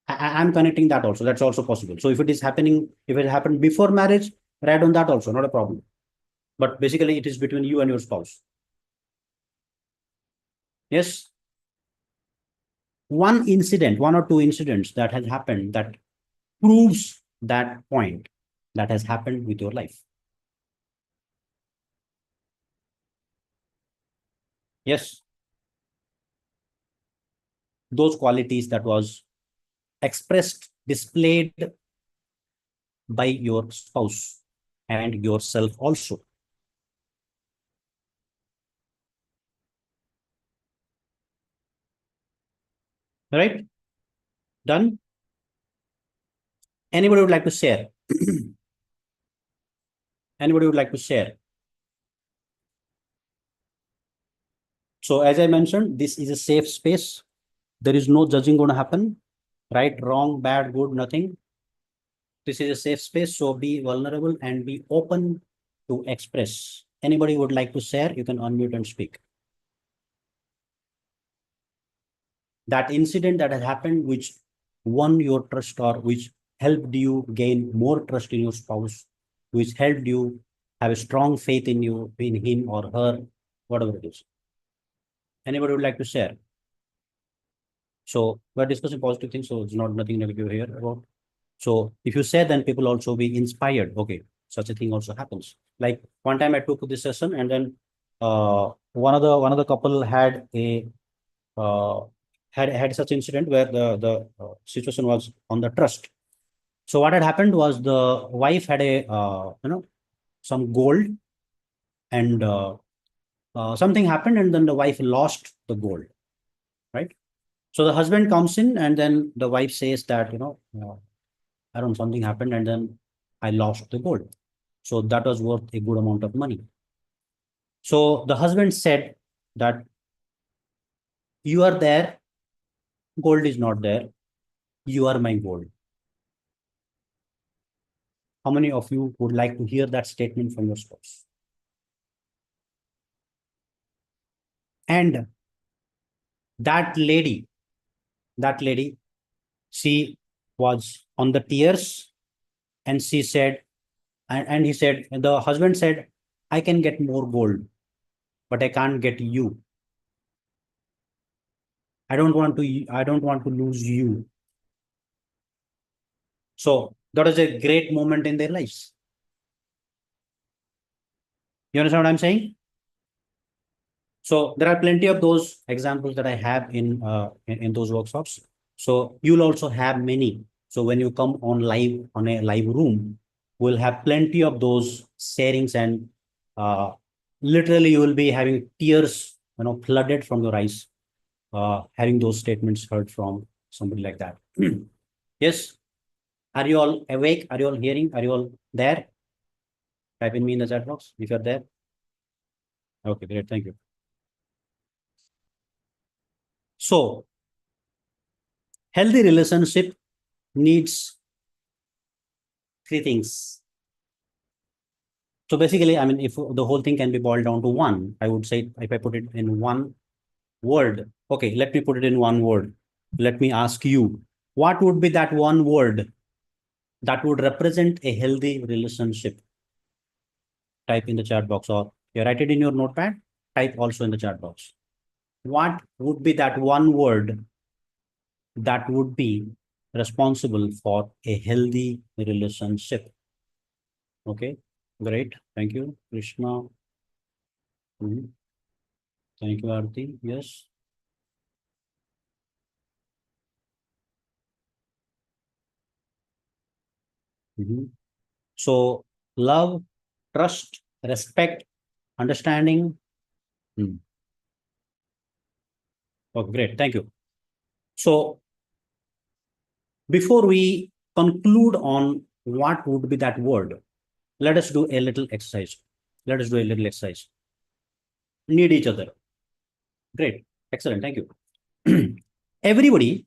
Speaker 2: I'm connecting that also. That's also possible. So if it is happening, if it happened before marriage, write on that also, not a problem. But basically, it is between you and your spouse. Yes. One incident, one or two incidents that has happened that proves that point that has happened with your life. Yes. Those qualities that was expressed, displayed by your spouse and yourself also. Right? Done? Anybody would like to share? Anybody would like to share? So as I mentioned, this is a safe space. There is no judging going to happen. Right, wrong, bad, good, nothing. This is a safe space. So be vulnerable and be open to express. Anybody would like to share, you can unmute and speak. That incident that has happened, which won your trust or which helped you gain more trust in your spouse, which helped you have a strong faith in you, in him or her, whatever it is. Anybody would like to share? So we're discussing positive things, so it's not nothing negative here about. So if you say, then people also be inspired. Okay, such a thing also happens. Like one time I took this session, and then one of the couple had a had such incident where the situation was on the trust. So what had happened was the wife had a some gold, and something happened, and then the wife lost the gold, right? So the husband comes in, and then the wife says that, I don't know, something happened, and then I lost the gold. So that was worth a good amount of money. So the husband said that you are there, gold is not there, you are my gold. How many of you would like to hear that statement from your spouse? And that lady, she was on the tears, and she said, and he said, the husband said, I can get more gold, but I can't get you. I don't want to lose you. So that is a great moment in their lives. You understand what I'm saying? So there are plenty of those examples that I have in those workshops. So you'll also have many. So when you come on a live room, we'll have plenty of those sharings, and literally you will be having tears, flooded from your eyes, having those statements heard from somebody like that. Yes. Are you all awake? Are you all hearing? Are you all there? Type in me in the chat box if you're there. Okay, great. Thank you. So, healthy relationship needs three things. So basically, I mean, if the whole thing can be boiled down to one, I would say, if I put it in one word, okay, let me put it in one word. Let me ask you, what would be that one word that would represent a healthy relationship? Type in the chat box, or you write it in your notepad, type also in the chat box. What would be that one word that would be responsible for a healthy relationship? Okay, great. Thank you, Krishna. Thank you, Aarti. Yes. So, love, trust, respect, understanding. Okay, great. Thank you. So, before we conclude on what would be that word, let us do a little exercise. Let us do a little exercise. Need each other. Great. Excellent. Thank you. Everybody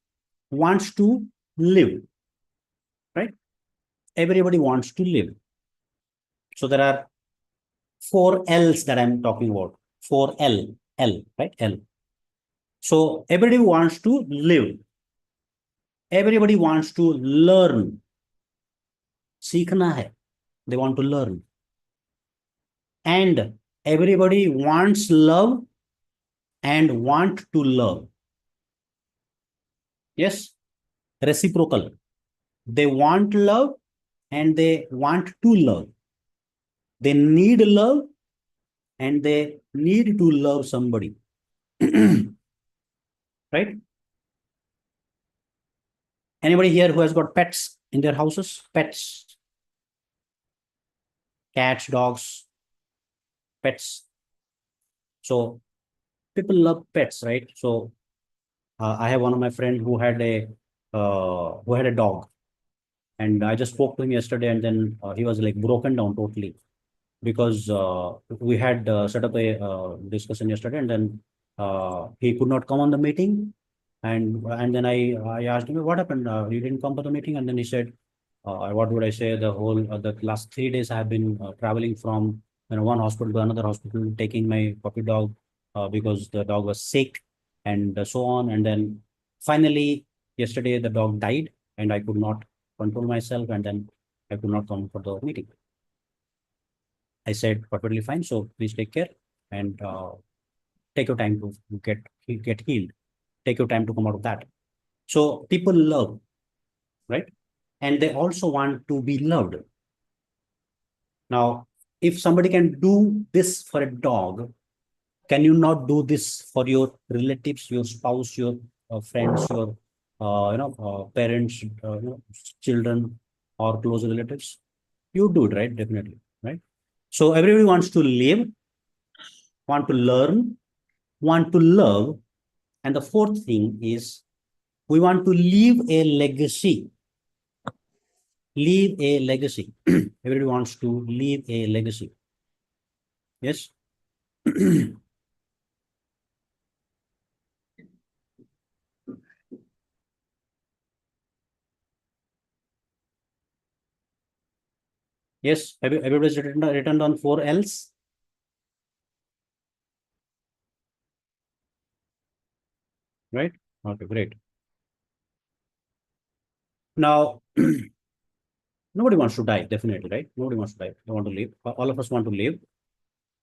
Speaker 2: wants to live, right? Everybody wants to live. So there are 4 L's that I'm talking about. 4 L, right? L. So everybody wants to live. Everybody wants to learn. सीखना है. They want to learn. And everybody wants love and want to love. Yes, reciprocal. They want love and they want to love. They need love and they need to love somebody. Right? Anybody here who has got pets in their houses? Pets, cats, dogs, pets. So people love pets, right? So I have one of my friends who had a dog, and I just spoke to him yesterday, and then he was like broken down totally, because we had set up a discussion yesterday, and then he could not come on the meeting, and then I asked him what happened. You didn't come to the meeting, and then he said, what would I say? The last 3 days I have been traveling from one hospital to another hospital, taking my puppy dog because the dog was sick, and so on. And then finally yesterday the dog died, and I could not control myself, and then I could not come for the meeting. I said, perfectly fine. So please take care and take your time to get healed. Take your time to come out of that. So people love, right? And they also want to be loved. Now, if somebody can do this for a dog, can you not do this for your relatives, your spouse, your friends, your parents, children, or close relatives? You do it, right? Definitely, right? So everybody wants to live, want to learn, want to love, and the fourth thing is we want to leave a legacy. Leave a legacy. Everybody wants to leave a legacy. Yes. Yes, everybody's written on 4 L's. Right? Okay, great. Now, nobody wants to die, definitely, right? Nobody wants to die. They want to live. All of us want to live.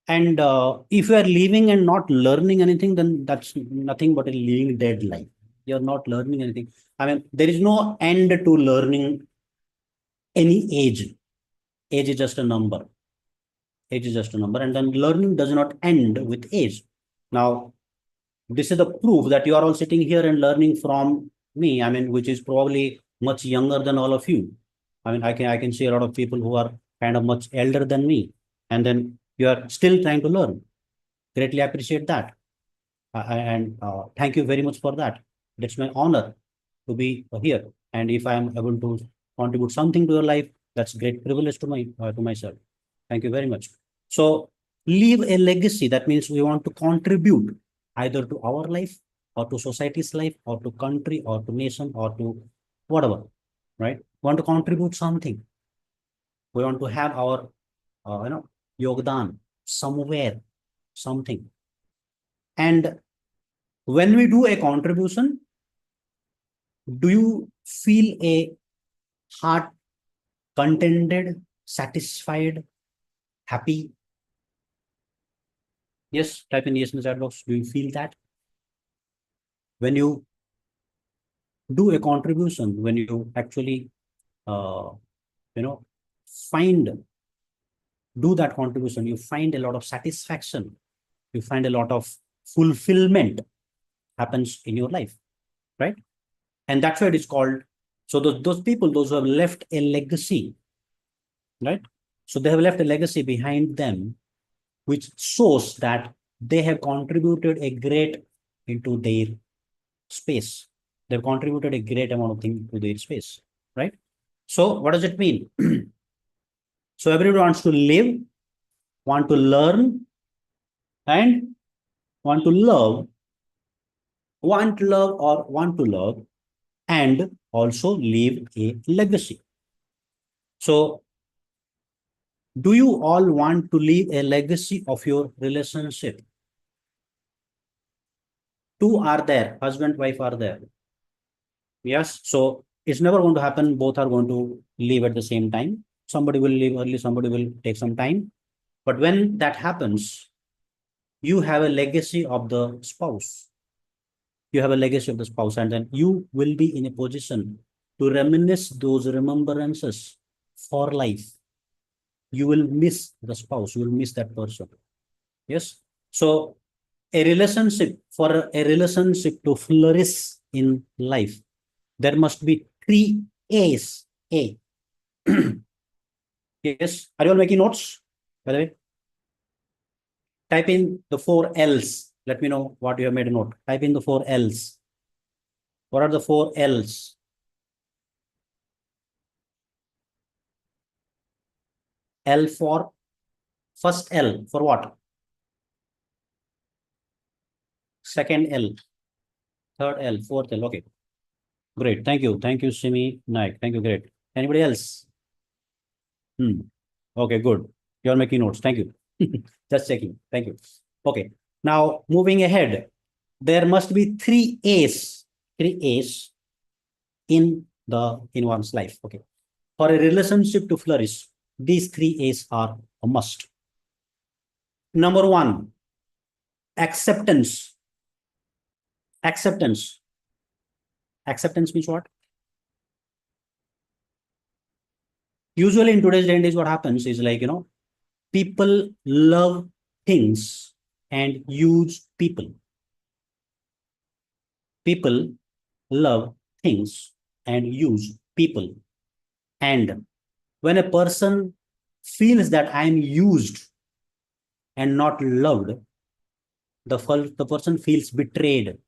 Speaker 2: And if you are living and not learning anything, then that's nothing but a living dead life. You're not learning anything. I mean, there is no end to learning any age. Age is just a number. Age is just a number. And then learning does not end with age. Now, this is the proof that you are all sitting here and learning from me. I mean, which is probably much younger than all of you. I mean, I can see a lot of people who are kind of much elder than me, and then you are still trying to learn. Greatly appreciate that, and thank you very much for that. It's my honor to be here, and if I am able to contribute something to your life, that's great privilege to myself. Thank you very much. So, leave a legacy. That means we want to contribute either to our life or to society's life or to country or to nation or to whatever, right? We want to contribute something. We want to have our, yogdan somewhere, something. And when we do a contribution, do you feel a heart contented, satisfied, happy? Yes, type in yes in the chat box. Do you feel that? When you do a contribution, when you actually, uh, find, do that contribution, you find a lot of satisfaction, you find a lot of fulfillment happens in your life, right? And that's why it is called, so those people, those who have left a legacy, right? So they have left a legacy behind them, which shows that they have contributed a great into their space. They've contributed a great amount of things to their space, right? So what does it mean? So everyone wants to live, want to learn, and want to love, want to love, and also leave a legacy. So do you all want to leave a legacy of your relationship? Two are there, husband, wife are there. Yes, so it's never going to happen. Both are going to leave at the same time. Somebody will leave early, somebody will take some time. But when that happens, you have a legacy of the spouse. You have a legacy of the spouse, and then you will be in a position to reminisce those remembrances for life. You will miss the spouse, you will miss that person. Yes. So a relationship, for a relationship to flourish in life, there must be 3 A's. A. Yes. Are you all making notes, by the way? Type in the 4 L's. Let me know what you have made a note. Type in the 4 L's. What are the 4 L's? L for, first L for what? Second L, third L, fourth L. Okay. Great. Thank you. Thank you, Simi Naik. Thank you. Great. Anybody else? Okay, good. You're making notes. Thank you. Just checking. Thank you. Okay. Now, moving ahead, there must be 3 A's. 3 A's in one's life. Okay. For a relationship to flourish, these 3 A's are a must. Number 1, acceptance. Acceptance. Acceptance means what? Usually in today's day and age, what happens is like, people love things and use people. People love things and use people. And when a person feels that I'm used and not loved, the person feels betrayed.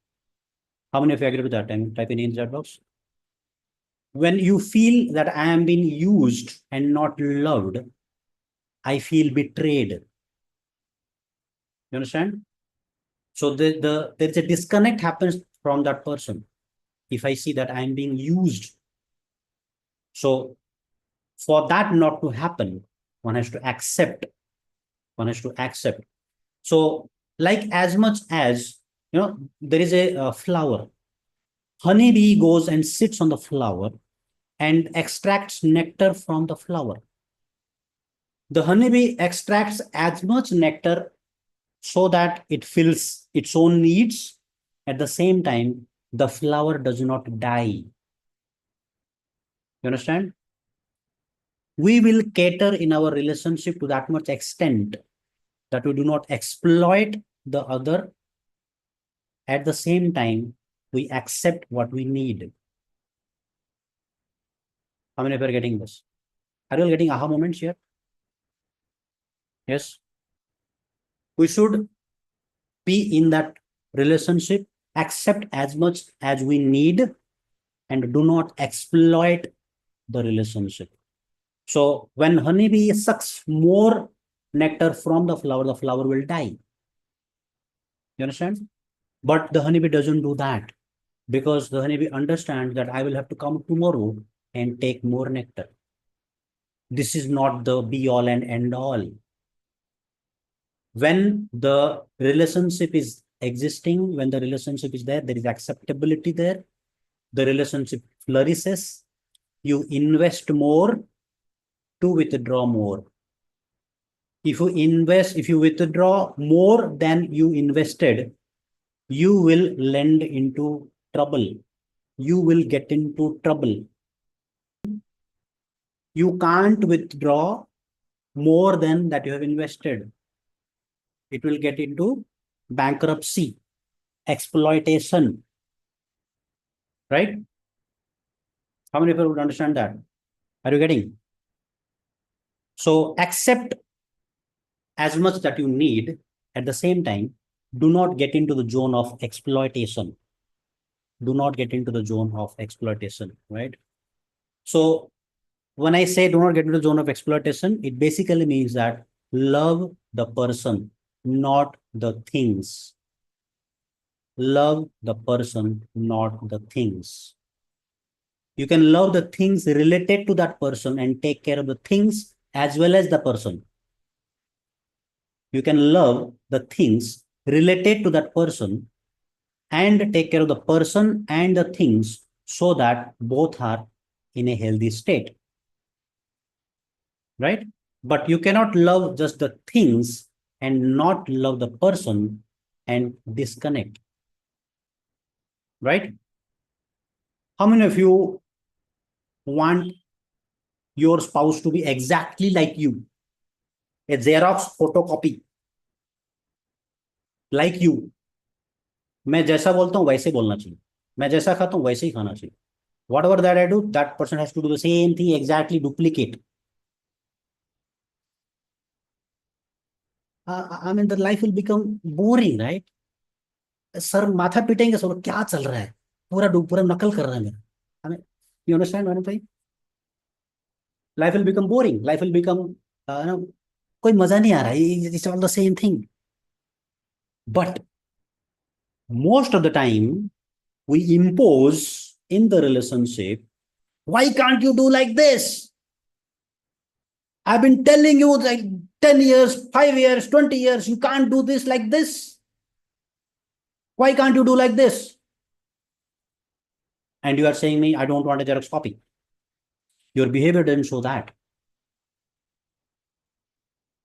Speaker 2: How many of you agree with that? Type in the chat box. When you feel that I am being used and not loved, I feel betrayed. You understand? So there is a disconnect happens from that person. If I see that I am being used. So for that not to happen, One has to accept. One has to accept. So, like as much as, there is a flower. Honeybee goes and sits on the flower and extracts nectar from the flower. The honeybee extracts as much nectar so that it fills its own needs. At the same time, the flower does not die. You understand? We will cater in our relationship to that much extent that we do not exploit the other. At the same time, we accept what we need. How many of you are getting this? Are you all getting aha moments here? Yes. We should be in that relationship, accept as much as we need, and do not exploit the relationship. So when honeybee sucks more nectar from the flower will die. You understand? But the honeybee doesn't do that, because the honeybee understands that I will have to come tomorrow and take more nectar. This is not the be all and end all. When the relationship is existing, when the relationship is there is acceptability there, the relationship flourishes, you invest more to withdraw more. If you withdraw more than you invested, you will land into trouble. You will get into trouble. You can't withdraw more than that you have invested. It will get into bankruptcy, exploitation, right? How many people would understand that? Are you getting? So accept as much that you need. At the same time, do not get into the zone of exploitation. Do not get into the zone of exploitation, right? So when I say do not get into the zone of exploitation, it basically means that love the person, not the things. Love the person, not the things. You can love the things related to that person and take care of the things as well as the person. You can love the things related to that person and take care of the person and the things so that both are in a healthy state. Right? But you cannot love just the things and not love the person and disconnect. Right? How many of you want your spouse to be exactly like you? A Xerox photocopy. Like you. मैं जैसा बोलता हूँ वैसे बोलना चाहिए. मैं जैसा खाता हूँ वैसे ही खाना चाहिए. Whatever that I do, that person has to do the same thing, exactly duplicate. I mean, the life will become boring, right? Sir माथा पीटेंगे सब, क्या चल रहा है, पूरा नकल कर रहा है मेरा. I mean, you understand what I'm saying? Life will become boring. Life will become, कोई मजा नहीं आ रहा है. It's all the same thing. But most of the time, we impose in the relationship, why can't you do like this? I've been telling you like 10 years, 5 years, 20 years, you can't do this like this. Why can't you do like this? And you are saying me, I don't want a Xerox copy. Your behavior doesn't show that.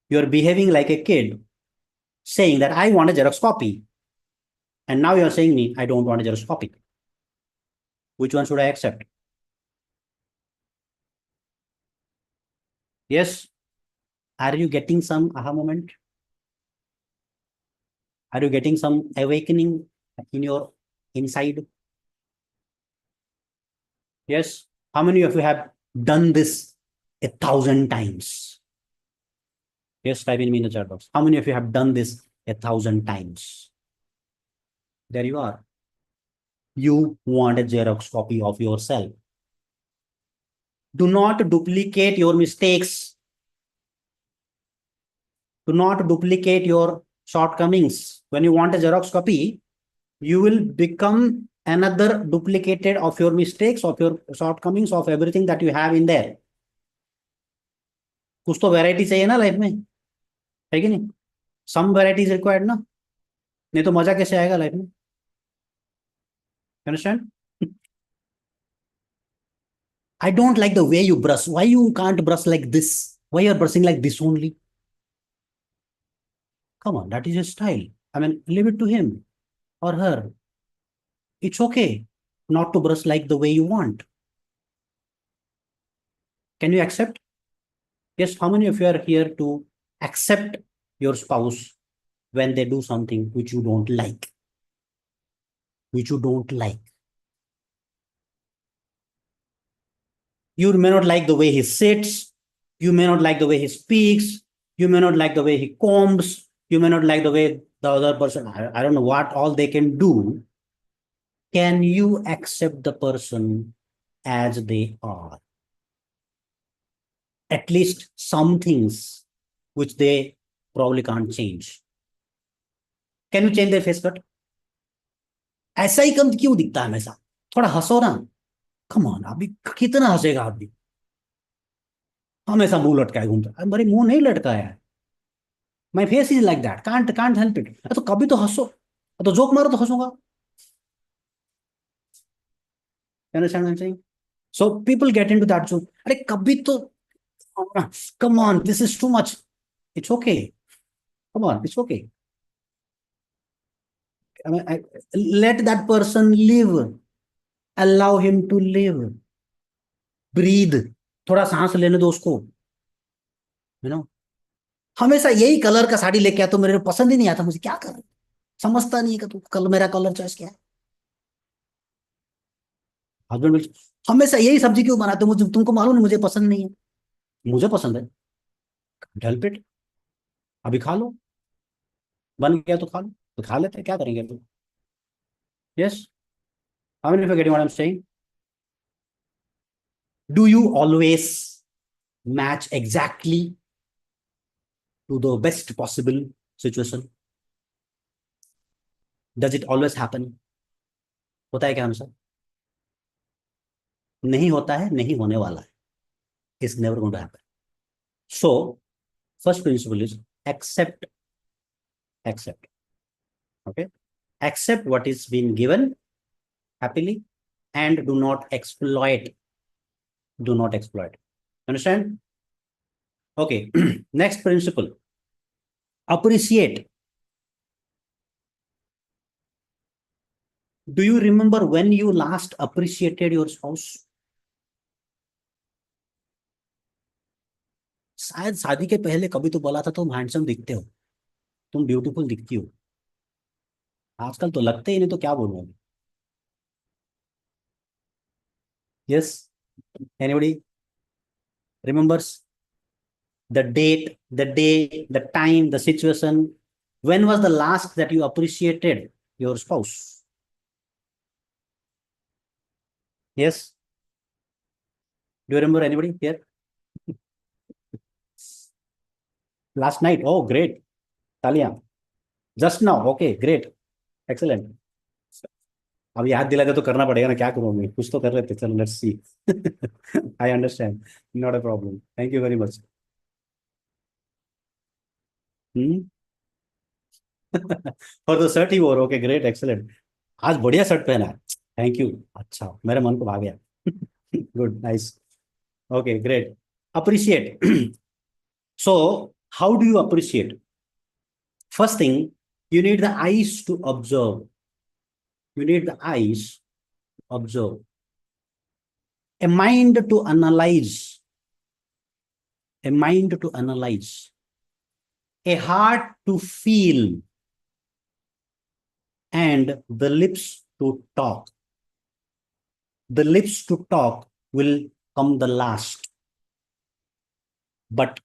Speaker 2: You're behaving like a kid saying that I want a Xerox copy. And now you're saying me, I don't want a Xerox copy. Which one should I accept? Yes. Are you getting some aha moment? Are you getting some awakening in your inside? Yes. How many of you have done this 1,000 times? Yes, type in me in the chat box. How many of you have done this 1,000 times? There you are. You want a Xerox copy of yourself. Do not duplicate your mistakes. Do not duplicate your shortcomings. When you want a Xerox copy, you will become another duplicated of your mistakes, of your shortcomings, of everything that you have in there. कुछ तो variety चाहिए ना life में, है कि नहीं? सम variety is required ना, नहीं तो मजा कैसे आएगा लाइफ में? Understand? I don't like the way you brush. Why you can't brush like this? Why you're brushing like this only? Come on, that is your style. I mean, leave it to him or her. It's okay not to brush like the way you want. Can you accept? Yes, how many of you are here to accept your spouse when they do something which you don't like? Which you don't like. You may not like the way he sits. You may not like the way he speaks. You may not like the way he combs. You may not like the way the other person, I don't know what all they can do. Can you accept the person as they are? At least some things which they probably can't change. Can you change their face cut? ऐसा ही कम क्यों दिखता है हमेशा? थोड़ा हंसो ना. Come on, अभी कितना हंसेगा आदमी? हमेशा मुंह लटकाए घूमता है. मेरे मुंह नहीं लटकाया है. My face is like that. Can't help it. तो कभी तो हंसो. तो जोक मारो तो हंसूंगा. You understand what I'm saying? So people get into that zone. अरे कभी तो, come on, this is too much. It's okay. Come on, it's okay. I mean, let that person live. Allow him to live. Breathe. थोड़ा सांस लेने दो उसको. You know? हमेशा यही कलर का साड़ी लेके आया तो मेरे को पसंद ही नहीं आता. मुझे क्या कर, समझता नहीं है कि तू कल मेरा कलर चॉइस क्या है. हस्बैंड हमेशा यही सब्जी क्यों बनाते हो? मुझे, तुमको मालूम नहीं मुझे पसंद नहीं है. मुझे पसंद है. Help it. अभी खा लो. बन गया तो खा लो. तो खा लेते हैं, क्या करेंगे तो. Yes, how many of you getting what I am saying? Do you always match exactly to the best possible situation? Does it always happen? होता है क्या हमेशा? नहीं होता है, नहीं होने वाला है. It's never going to happen. So, first principle is accept. Accept. Okay? Accept what is being given happily and do not exploit. Do not exploit. Understand? Okay. Next principle. Appreciate. Do you remember when you last appreciated your spouse? शायद शादी के पहले कभी तो बोला था तुम handsome दिखते हो, तुम ब्यूटीफुल दिखती हो. आजकल तो लगते ही नहीं, तो क्या बोलूं अभी. Yes, anybody remembers the date, the day, the time, the situation? When was the last that you appreciated your spouse? Yes, do you remember anybody here? Last night? Oh, great. तालियां. Just now? Okay, great, excellent. अब याद दिला दे तो करना पड़ेगा ना, क्या करूँ मैं, कुछ तो कर लेते. चलो, let's see. I understand, not a problem. Thank you very much. For the shirt he wore. Okay, great, excellent. आज बढ़िया शर्ट पहना है. Thank you. अच्छा, मेरे मन को भा गया. Good, nice. Okay, great. Appreciate. So how do you appreciate? First thing, you need the eyes to observe. You need the eyes to observe. A mind to analyze. A mind to analyze. A heart to feel. And the lips to talk. The lips to talk will come the last. But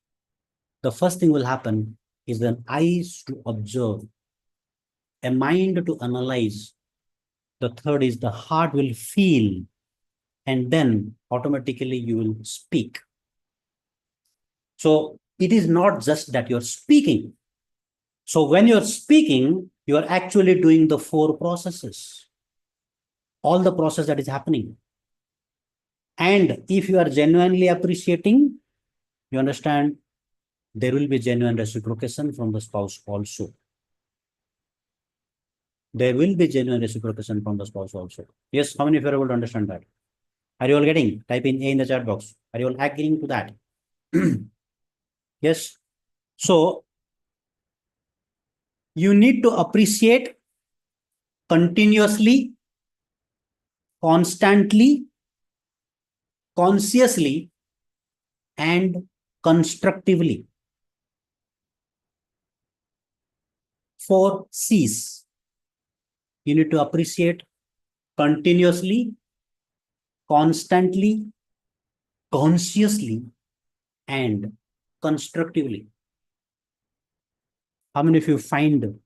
Speaker 2: the first thing will happen is an eyes to observe, a mind to analyze. The third is the heart will feel, and then automatically you will speak. So it is not just that you're speaking. So when you're speaking, you are actually doing the 4 processes, all the process that is happening. And if you are genuinely appreciating, you understand, there will be genuine reciprocation from the spouse also. There will be genuine reciprocation from the spouse also. Yes, how many of you are able to understand that? Are you all getting? Type in A in the chat box. Are you all agreeing to that? Yes. So you need to appreciate continuously, constantly, consciously, and constructively. 4 C's. You need to appreciate continuously, constantly, consciously, and constructively. How many of you find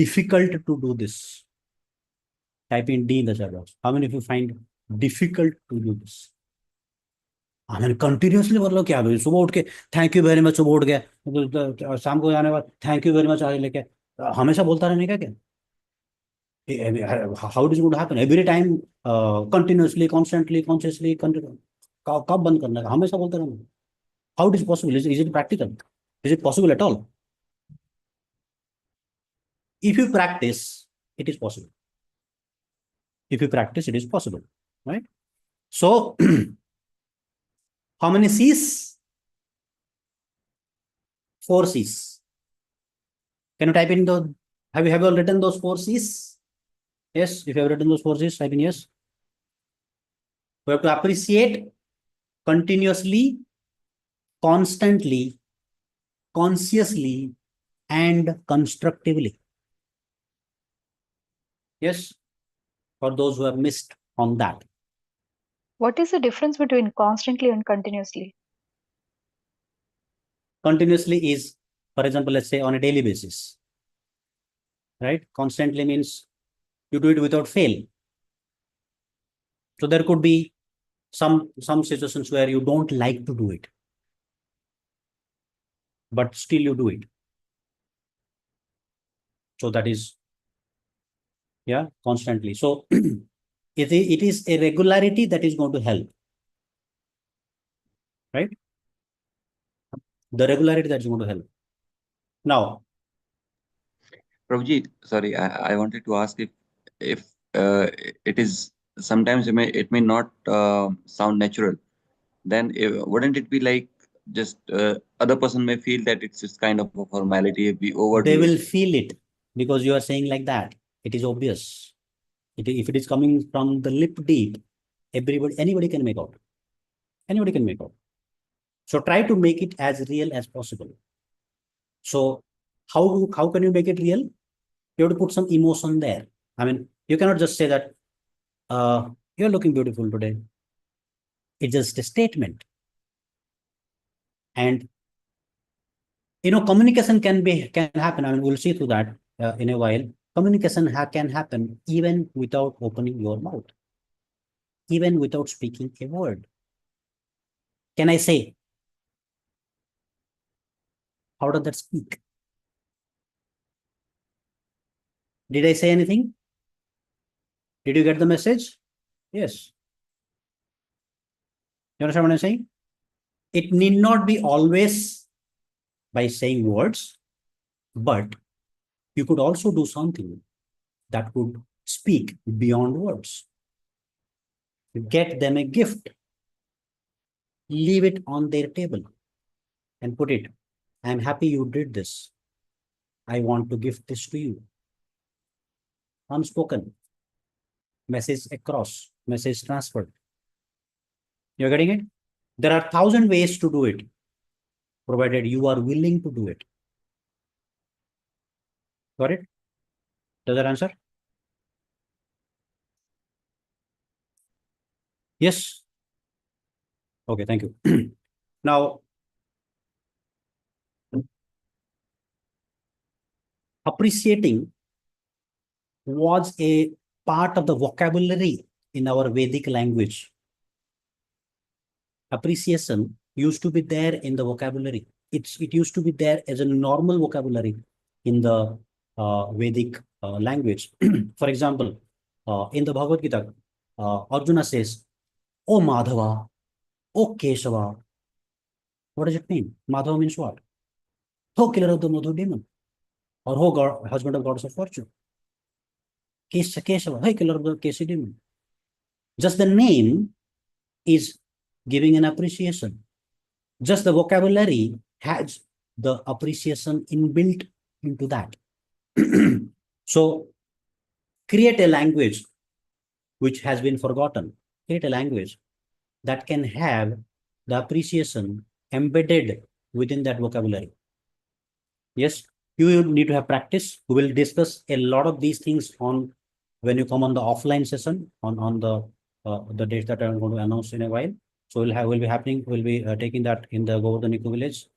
Speaker 2: difficult to do this? Type in D in the chat box. How many of you find difficult to do this? मैंने continuously मतलब क्या सुबह उठ के thank you very much, सुबह उठ गया शाम को जाने बाद थैंक यू वेरी मच आगे लेके हमेशा बोलता रहने का क्या? How it is going to happen every time, continuously, constantly, consciously, कब बंद करना है? हमेशा बोलते रहना. How it is possible? Is it practical? Is it possible at all? If you practice, it is possible. If you practice, it is possible, right? So, how many C's? 4 C's. Can you type in the? Have you all written those 4 C's? Yes. If you have written those 4 C's, type in yes. We have to appreciate continuously, constantly, consciously, and constructively. Yes. For those who have missed on that.
Speaker 5: What is the difference between constantly and continuously?
Speaker 2: Continuously is, for example, let's say on a daily basis, right? Constantly means you do it without fail. So there could be some situations where you don't like to do it, but still you do it. So that is, yeah, constantly. So it is a regularity that is going to help, right? The regularity that is going to help. Now,
Speaker 6: Prabhuji, sorry, I wanted to ask if it is sometimes it may not sound natural. Then wouldn't it be like just other person may feel that it's just kind of a formality if we overdo
Speaker 2: they
Speaker 6: it?
Speaker 2: will feel it because you are saying like that. It is obvious. If it is coming from the lip deep, anybody can make out. Anybody can make out. So try to make it as real as possible. So how can you make it real? You have to put some emotion there. I mean, you cannot just say that you're looking beautiful today. It's just a statement. And communication can happen. I mean, we'll see through that in a while. Communication can happen even without opening your mouth, even without speaking a word. Can I say? How does that speak? Did I say anything? Did you get the message? Yes. You understand what I'm saying? It need not be always by saying words, but you could also do something that could speak beyond words. Get them a gift. Leave it on their table and put it. I'm happy you did this. I want to gift this to you. Unspoken. Message across. Message transferred. You're getting it? There are 1,000 ways to do it, provided you are willing to do it. Got it? Does that answer? Yes? Okay, thank you. Now, appreciating was a part of the vocabulary in our Vedic language. Appreciation used to be there in the vocabulary. It used to be there as a normal vocabulary in the Vedic language. For example, in the Bhagavad Gita, Arjuna says, "Oh Madhava, oh Keshava." What does it mean? Madhava means what? Ho, killer of the Madhu demon. Or ho, God, husband of goddess of fortune. Keshava, hey, killer of the Keshi demon. Just the name is giving an appreciation. Just the vocabulary has the appreciation inbuilt into that. So create a language which has been forgotten. Create a language that can have the appreciation embedded within that vocabulary. Yes, you need to have practice. We will discuss a lot of these things on when you come on the offline session on the dates that I'm going to announce in a while. So we'll be taking that in the Govardhan Eco Village.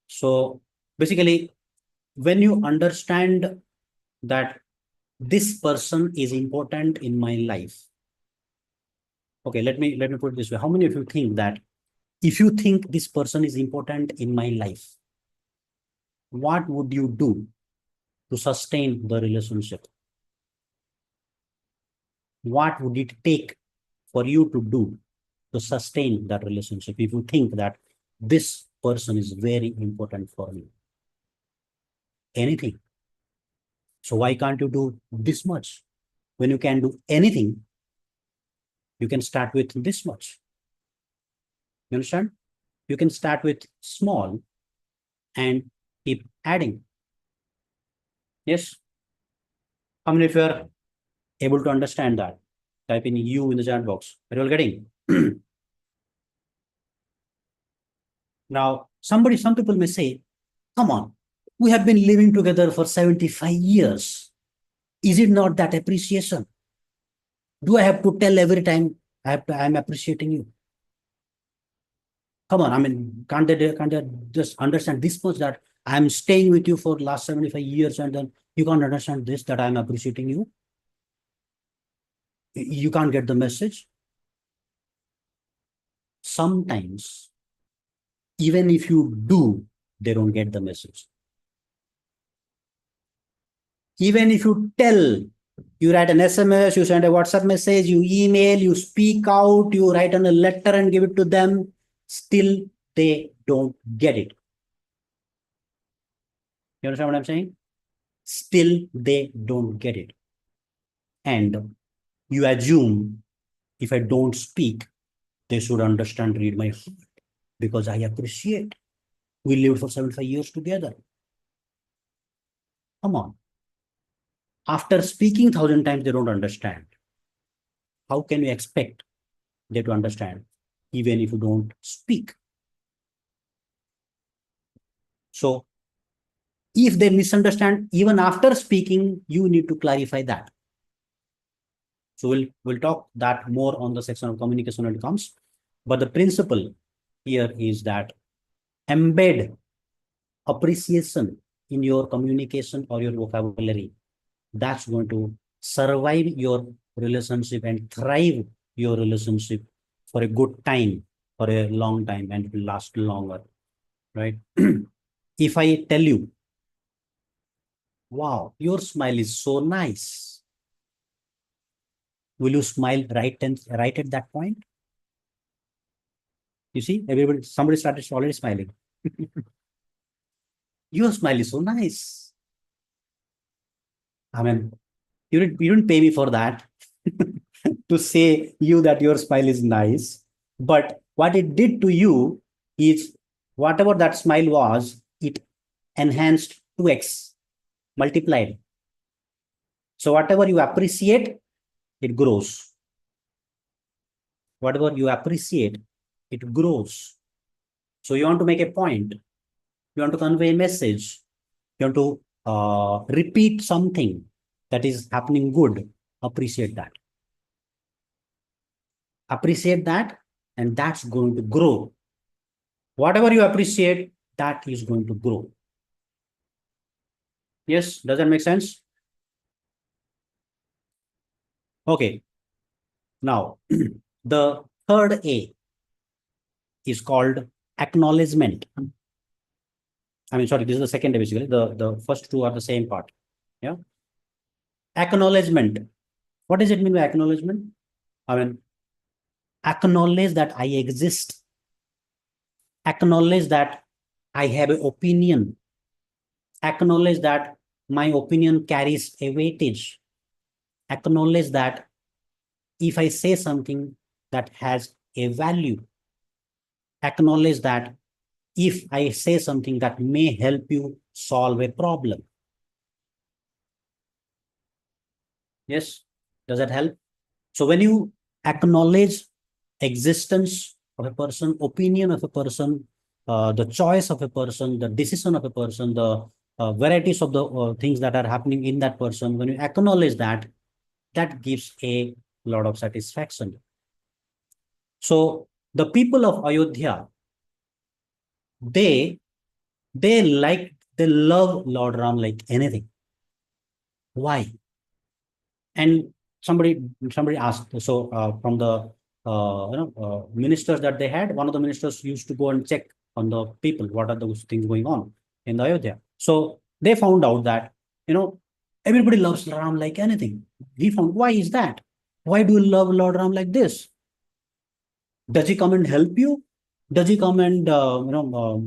Speaker 2: So basically, when you understand that this person is important in my life. Okay, let me put it this way. How many of you think that if you think this person is important in my life, what would you do to sustain the relationship? What would it take for you to do to sustain that relationship if you think that this person is very important for me? Anything. So why can't you do this much? When you can do anything, you can start with this much. You understand? You can start with small and keep adding. Yes. How many of you are able to understand that? Type in U in the chat box. Are you all getting? Now, some people may say, come on, we have been living together for 75 years. Is it not that appreciation? Do I have to tell every time I'm appreciating you? Come on, I mean, can't they just understand this much that I'm staying with you for last 75 years and then you can't understand this, that I'm appreciating you? You can't get the message? Sometimes, even if you do, they don't get the message. Even if you tell, you write an SMS, you send a WhatsApp message, you email, you speak out, you write on a letter and give it to them, still they don't get it. You understand what I'm saying? Still they don't get it. And you assume if I don't speak, they should understand, read my heart, because I appreciate. We lived for 75 years together. Come on. After speaking 1,000 times, they don't understand. How can you expect them to understand even if you don't speak? So if they misunderstand, even after speaking, you need to clarify that. So we'll talk that more on the section of communication when it comes. But the principle here is that embed appreciation in your communication or your vocabulary. That's going to survive your relationship and thrive your relationship for a good time, for a long time, and it will last longer, right? If I tell you, wow, your smile is so nice, will you smile right at that point? You see, somebody started already smiling. Your smile is so nice. I mean, you didn't pay me for that to say you that your smile is nice. But what it did to you is whatever that smile was, it enhanced 2x, multiplied. So whatever you appreciate, it grows. Whatever you appreciate, it grows. So you want to make a point, you want to convey a message, you want to repeat something that is happening good, appreciate that. Appreciate that, and that's going to grow. Whatever you appreciate, that is going to grow. Yes, does that make sense? Okay. Now, the third A is called acknowledgement. I mean, sorry, this is the second A basically. The first two are the same part. Yeah. Acknowledgement. What does it mean by acknowledgement? I mean, acknowledge that I exist. Acknowledge that I have an opinion. Acknowledge that my opinion carries a weightage. Acknowledge that if I say something that has a value, acknowledge that if I say something that may help you solve a problem. Yes, does that help? So when you acknowledge existence of a person, opinion of a person, the choice of a person, the decision of a person, the varieties of the things that are happening in that person, when you acknowledge that, that gives a lot of satisfaction. So the people of Ayodhya, they love Lord Ram like anything. Why? And somebody asked, so from the ministers that they had, one of the ministers used to go and check on the people, what are those things going on in the Ayodhya. So they found out that, everybody loves Ram like anything. He found, why is that? Why do you love Lord Ram like this? Does he come and help you? Does he come and,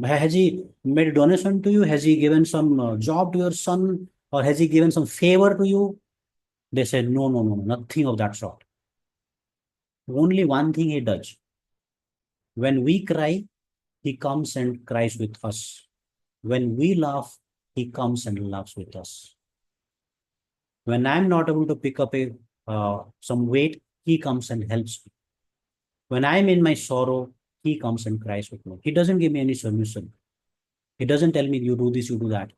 Speaker 2: has he made a donation to you? Has he given some job to your son? Or has he given some favor to you? They said, no, nothing of that sort. Only one thing he does. When we cry, he comes and cries with us. When we laugh, he comes and laughs with us. When I'm not able to pick up some weight, he comes and helps me. When I'm in my sorrow, he comes and cries with me. He doesn't give me any solution. He doesn't tell me, you do this, you do that.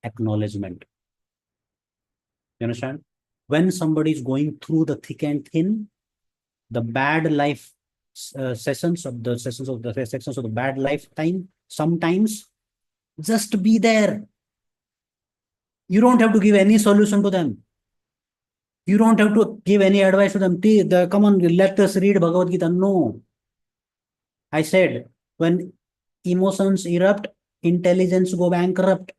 Speaker 2: Acknowledgement. You understand? When somebody is going through the thick and thin, the bad life sections of the bad lifetime, sometimes just be there. You don't have to give any solution to them. You don't have to give any advice to them. Come on, let us read Bhagavad Gita. No. I said, when emotions erupt, intelligence go bankrupt.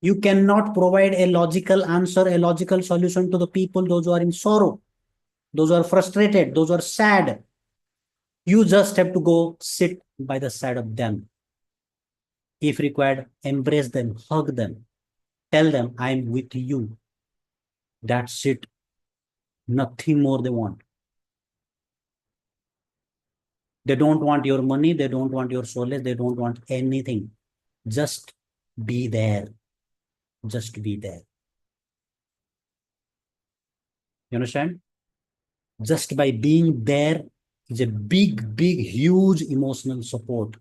Speaker 2: You cannot provide a logical answer, a logical solution to the people, those who are in sorrow, those who are frustrated, those who are sad. You just have to go sit by the side of them. If required, embrace them, hug them, tell them, I'm with you. That's it. Nothing more they want. They don't want your money. They don't want your solace. They don't want anything. Just be there. Just be there. You understand? Just by being there is a big, huge emotional support.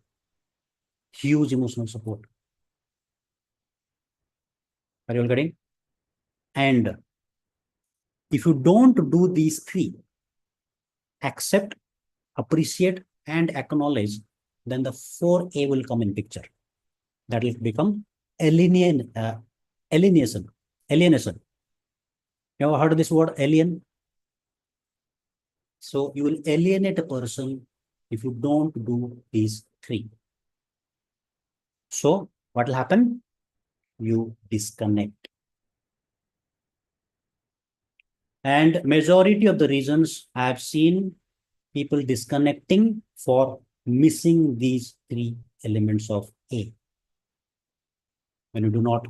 Speaker 2: Huge emotional support. Are you all getting? And if you don't do these three, accept, appreciate, and acknowledge, then the 4A will come in picture. That will become alienation. Alienation. You ever heard of this word, alien? So you will alienate a person if you don't do these three. So what will happen? You disconnect. And majority of the reasons I have seen people disconnecting for missing these three elements of A. When you do not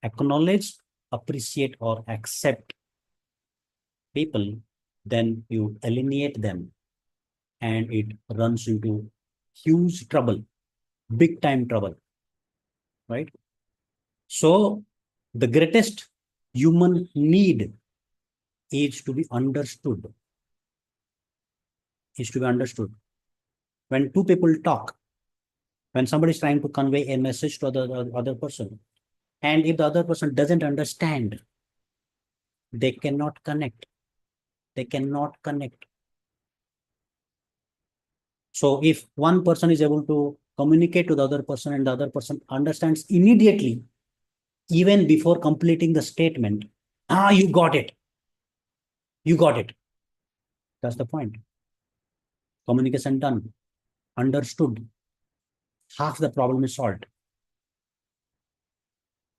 Speaker 2: acknowledge, appreciate, or accept people, then you alienate them and it runs into huge trouble, big time trouble, right? So the greatest human need is to be understood. When two people talk, when somebody is trying to convey a message to the other person, and if the other person doesn't understand, they cannot connect. So if one person is able to communicate to the other person and the other person understands immediately, even before completing the statement, you got it. That's the point. Communication done, understood. Half the problem is solved.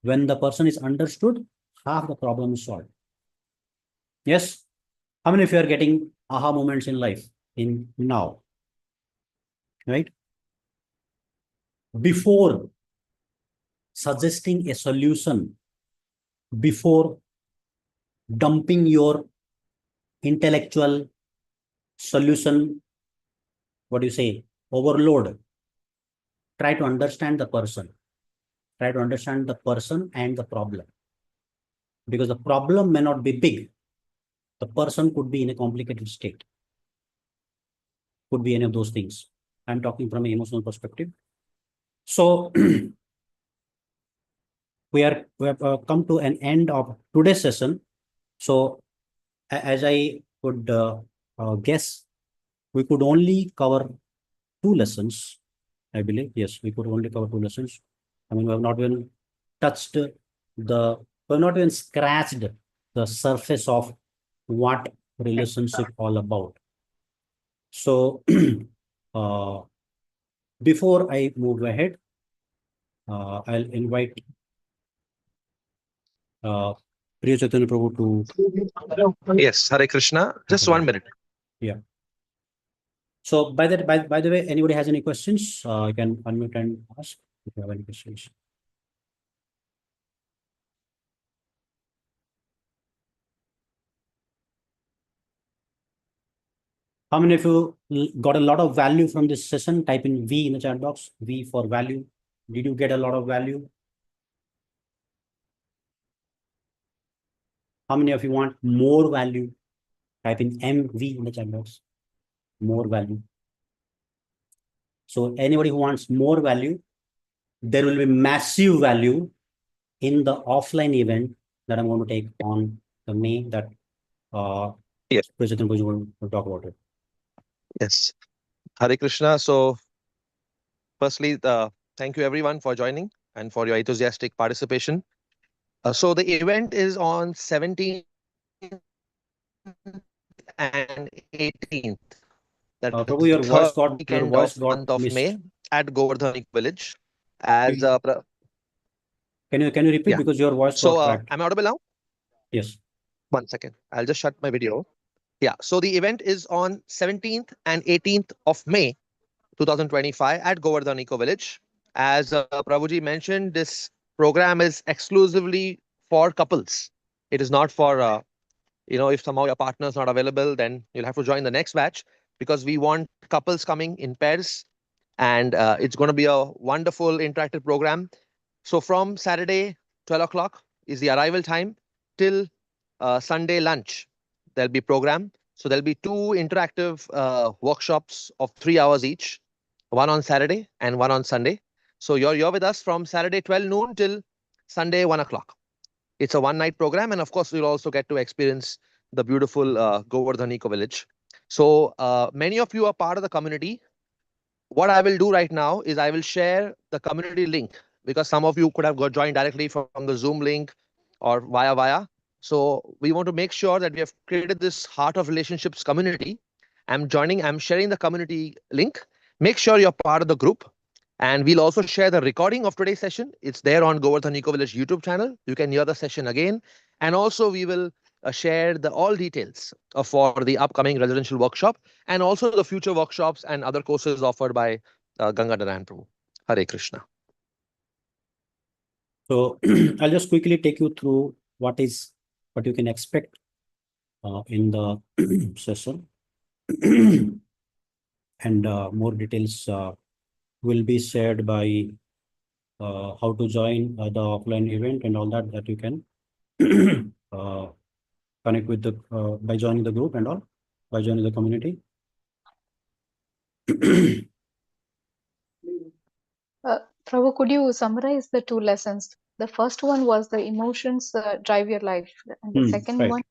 Speaker 2: When the person is understood, half the problem is solved. Yes? How many of you are getting aha moments in life in now? Right? before suggesting a solution, before dumping your intellectual solution, what do you say, overload, try to understand the person. Try to understand the person and the problem. Because the problem may not be big. The person could be in a complicated state. Could be any of those things. I'm talking from an emotional perspective. So we have come to an end of today's session. So as I could guess, we could only cover 2 lessons, I believe. Yes, we could only cover 2 lessons. I mean, we have not even touched we have not even scratched the surface of what relationship all about. So before I move ahead, I'll invite Priya Chaitanya Prabhu to.
Speaker 1: Yes, Hare Krishna. Just 1 minute.
Speaker 2: Yeah. So by the way, anybody has any questions, you can unmute and ask if you have any questions. How many of you got a lot of value from this session? Type in V in the chat box. V for value. Did you get a lot of value? How many of you want more value? Type in MV in the chat box. More value. So anybody who wants more value, there will be massive value in the offline event that I'm going to take on the May that
Speaker 1: Yes.
Speaker 2: President will talk about it.
Speaker 1: Yes. Hare Krishna. So, firstly, thank you everyone for joining and for your enthusiastic participation. So, the event is on 17th and 18th. That
Speaker 2: Prabhu,
Speaker 1: is
Speaker 2: your voice
Speaker 1: third
Speaker 2: got
Speaker 1: weekend of month of
Speaker 2: missed.
Speaker 1: May at Govardhan Village. As
Speaker 2: Can you repeat,
Speaker 1: yeah.
Speaker 2: because your voice
Speaker 1: So,
Speaker 2: got cracked?
Speaker 1: am I audible now?
Speaker 2: Yes.
Speaker 1: 1 second. I'll just shut my video. Yeah. So the event is on 17th and 18th of May 2025 at Govardhan Eco Village. As Prabhuji mentioned, this program is exclusively for couples. It is not for, if somehow your partner is not available, then you'll have to join the next batch, because we want couples coming in pairs. And it's going to be a wonderful interactive program. So from Saturday, 12 o'clock is the arrival time till Sunday lunch. There'll be program. So there'll be 2 interactive workshops of 3 hours each, one on Saturday and one on Sunday. So you're with us from Saturday 12 noon till Sunday 1 o'clock. It's a 1-night program, and of course you'll also get to experience the beautiful Govardhan Eco Village. So many of you are part of the community. What I will do right now is I will share the community link, because some of you could have got joined directly from the Zoom link or via. So we want to make sure that we have created this Heart of Relationships community. I'm sharing the community link. Make sure you're part of the group. And we'll also share the recording of today's session. It's there on Govardhan Eco Village YouTube channel. You can hear the session again. And also we will share all details for the upcoming residential workshop, and also the future workshops and other courses offered by Ganga Narayan Prabhu. Hare Krishna.
Speaker 2: So I'll just quickly take you through what you can expect in the session. And more details will be shared by how to join the offline event and all that you can connect with by joining the group and all, by joining the community.
Speaker 5: Prabhu, could you summarize the 2 lessons? The first one was the emotions drive your life, and the second
Speaker 2: right.
Speaker 5: one.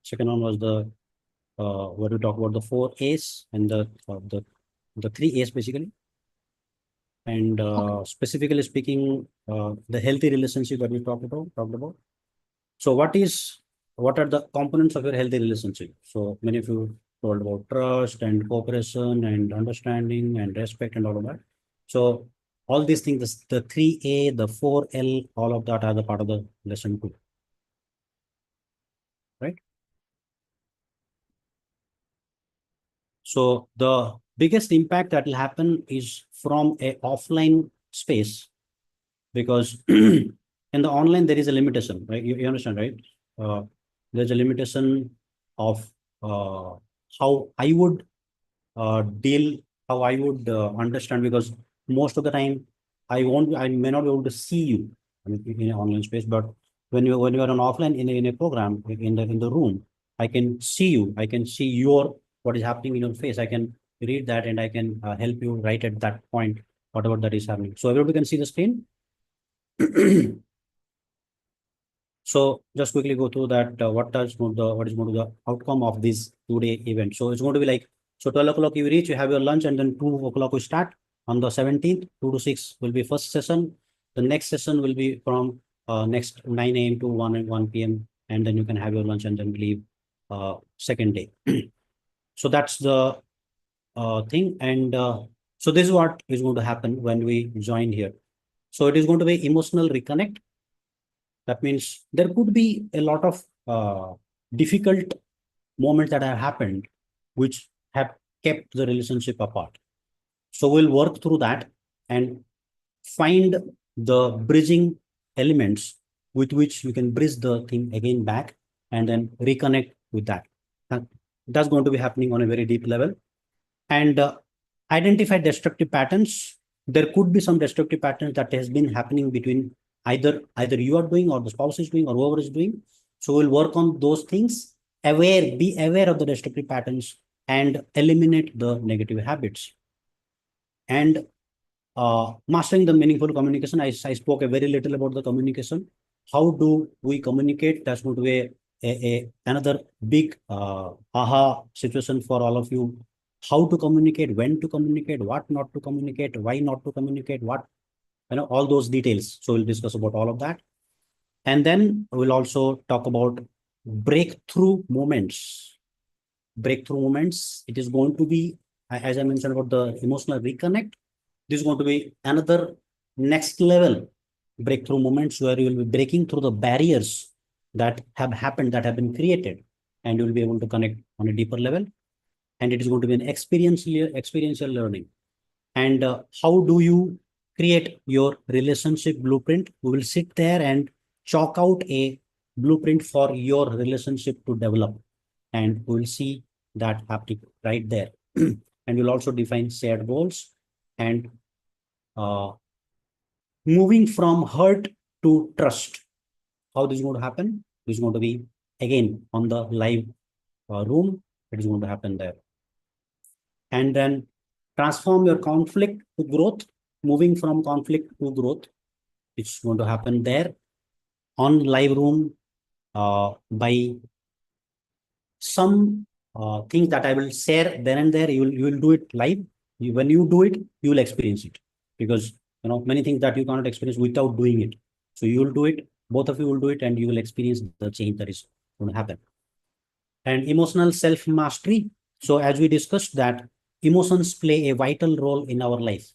Speaker 2: Second one was the where we talk about the 4 A's and the 3 A's basically. And specifically speaking, the healthy relationship that we talked about. So what are the components of your healthy relationship? So many of you told about trust and cooperation and understanding and respect and all of that. So all these things, the 3A, the 4L, all of that are the part of the lesson 2. Right? So the biggest impact that will happen is from a offline space, because in the online there is a limitation, right? You understand, right? There's a limitation of how I would deal, how I would understand, because most of the time I may not be able to see you, I mean, in an online space, but when you are on offline in a program in the room, I can see you, I can see your what is happening in your face, I can read that, and I can help you right at that point, whatever that is happening. So everybody can see the screen. So just quickly go through that. What is going to the outcome of this 2-day event? So it's going to be like, so 12 o'clock you reach, you have your lunch, and then 2 o'clock we start on the 17th. 2 to 6 will be first session. The next session will be from next 9 a.m. to 1 p.m. And then you can have your lunch and then leave second day. So that's the thing. And so this is what is going to happen when we join here. So it is going to be emotional reconnect. That means there could be a lot of difficult moments that have happened, which have kept the relationship apart. So we'll work through that and find the bridging elements with which you can bridge the thing again back and then reconnect with that. That's going to be happening on a very deep level. And identify destructive patterns. There could be some destructive patterns that has been happening between either you are doing or the spouse is doing or whoever is doing. So we'll work on those things, be aware of the destructive patterns and eliminate the negative habits. And mastering the meaningful communication. I spoke a very little about the communication. How do we communicate? That's going to be another big aha situation for all of you. How to communicate, when to communicate, what not to communicate, why not to communicate, what, all those details. So we'll discuss about all of that. And then we'll also talk about breakthrough moments. Breakthrough moments. It is going to be, as I mentioned about the emotional reconnect, this is going to be another next level breakthrough moments where you will be breaking through the barriers that have happened, that have been created, and you will be able to connect on a deeper level. And it is going to be an experiential learning. And how do you create your relationship blueprint? We will sit there and chalk out a blueprint for your relationship to develop. And we will see that happening right there. And we'll also define shared goals and moving from hurt to trust. How this is going to happen? This is going to be again on the live room. It is going to happen there. And then transform your conflict to growth, moving from conflict to growth. It's going to happen there on live room by some things that I will share then and there. You will do it live. When you do it, you will experience it, because many things that you cannot experience without doing it. So you will do it. Both of you will do it, and you will experience the change that is going to happen. And emotional self mastery. So as we discussed that emotions play a vital role in our life.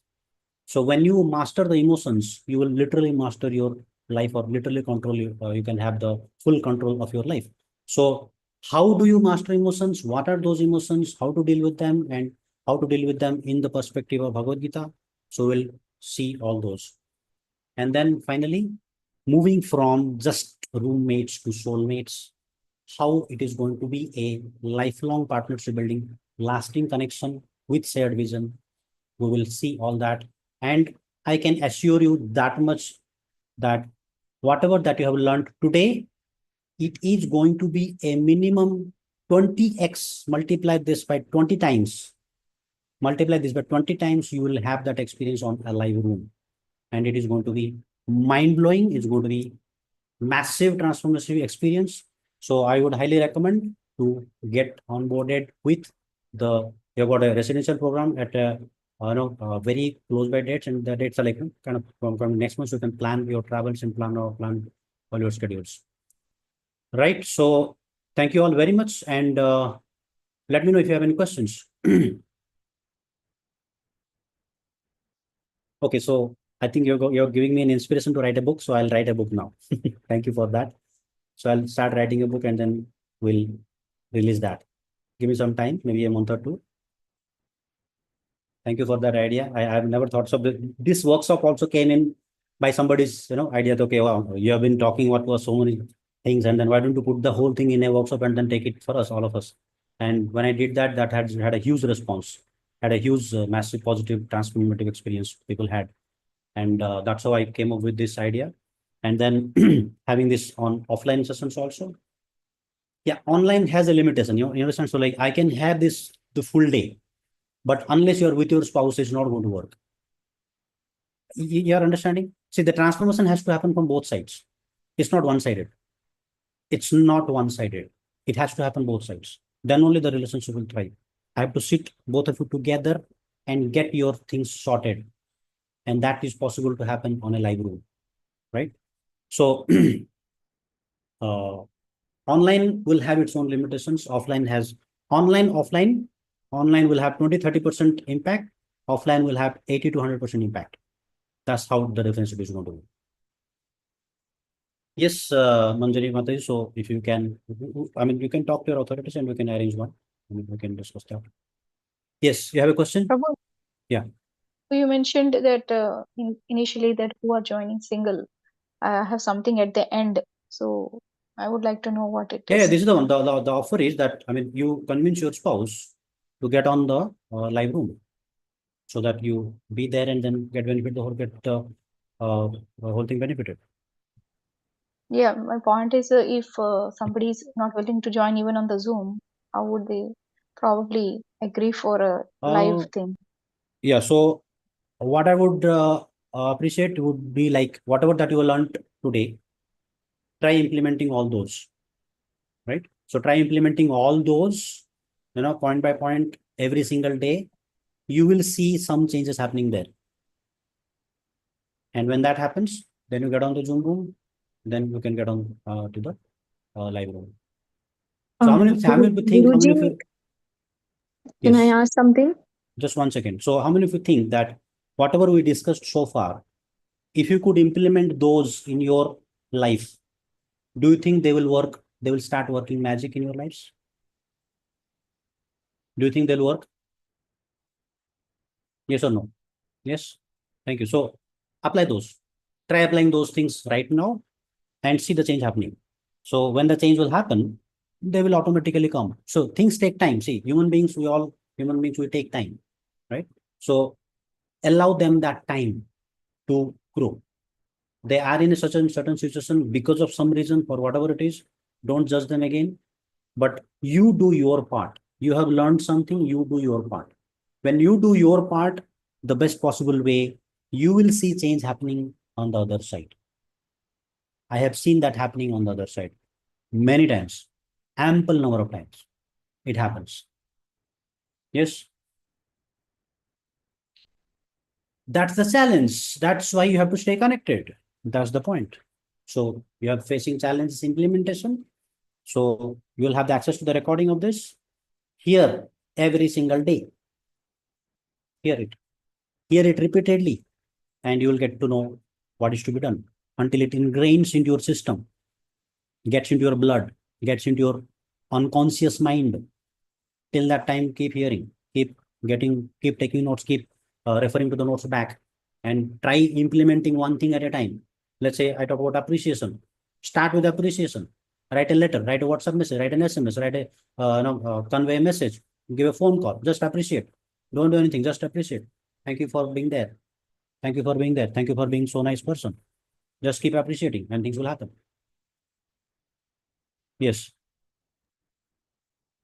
Speaker 2: So when you master the emotions, you will literally master your life, or literally control you can have the full control of your life. So how do you master emotions? What are those emotions? How to deal with them, and how to deal with them in the perspective of Bhagavad Gita? So we'll see all those. And then finally, moving from just roommates to soulmates, how it is going to be a lifelong partnership building, lasting connection with shared vision. We will see all that. And I can assure you that much, that whatever that you have learned today, it is going to be a minimum 20x. Multiply this by 20 times. Multiply this by 20 times, you will have that experience on a live room. And it is going to be mind-blowing. It's going to be massive transformative experience. So I would highly recommend to get onboarded with you've got a residential program at very close by dates, and the dates are like kind of from next month. So you can plan your travels and plan all your schedules. Right. So thank you all very much, and let me know if you have any questions. Okay, so I think you're giving me an inspiration to write a book, so I'll write a book now. Thank you for that. So I'll start writing a book, and then we'll release that. Give me some time, maybe a month or two. Thank you for that idea. I've never thought so. This workshop also came in by somebody's, idea. That, okay, wow, you have been talking what was so many things, and then why don't you put the whole thing in a workshop and then take it for us, all of us? And when I did that, that had a huge response, had a huge, massive, positive, transformative experience people had, and that's how I came up with this idea. And then having this on offline sessions also. Yeah, online has a limitation. You understand? So like I can have this the full day, but unless you're with your spouse, it's not going to work. You're understanding? See, the transformation has to happen from both sides. It's not one-sided. It's not one-sided. It has to happen both sides. Then only the relationship will thrive. I have to sit both of you together and get your things sorted. And that is possible to happen on a live room, right? So online will have its own limitations. Offline has offline will have 20-30% impact. Offline will have 80 to 100% impact. That's how the difference is going to be. Yes, Manjari Mataji. So if you can, I mean, you can talk to your authorities and we can arrange one. I mean, we can discuss that. Yes, you have a question?
Speaker 5: Prabhu,
Speaker 2: Yeah.
Speaker 5: you mentioned that initially that who are joining single have something at the end. So I would like to know what it
Speaker 2: Yeah,
Speaker 5: is.
Speaker 2: this is the one. The offer is that, I mean, you convince your spouse to get on the live room so that you be there and then get benefit the whole thing benefited.
Speaker 5: Yeah, my point is if somebody is not willing to join even on the Zoom, how would they probably agree for a live thing?
Speaker 2: Yeah, so what I would appreciate would be like whatever that you learned today, try implementing all those, right? So try implementing all those, point by point, every single day. You will see some changes happening there. And when that happens, then you get on the Zoom room, then you can get on to the live room. So how many of you think,
Speaker 7: Guruji, can I
Speaker 2: yes,
Speaker 7: ask something?
Speaker 2: just 1 second. So how many of you think that whatever we discussed so far, if you could implement those in your life, do you think they will work? They will start working magic in your lives? Do you think they'll work? Yes or no? Yes. Thank you. So apply those. Try applying those things right now and see the change happening. So when the change will happen, they will automatically come. So things take time. See, human beings, we take time, right? So allow them that time to grow. They are in a certain situation because of some reason, for whatever it is. Don't judge them again, but you do your part. You have learned something, you do your part. When you do your part the best possible way, you will see change happening on the other side. I have seen that happening on the other side many times, ample number of times. It happens. Yes. That's the challenge. That's why you have to stay connected. That's the point. So you are facing challenges implementation. So you will have the access to the recording of this here every single day. Hear it repeatedly, and you will get to know what is to be done until it ingrains into your system, gets into your blood, gets into your unconscious mind. Till that time, keep hearing, keep taking notes, keep referring to the notes back, and try implementing one thing at a time. Let's say I talk about appreciation. Start with appreciation. Write a letter, write a WhatsApp message, write an SMS, convey a message, give a phone call. Just appreciate. Don't do anything. Just appreciate. Thank you for being there. Thank you for being there. Thank you for being so nice person. Just keep appreciating, and things will happen. Yes.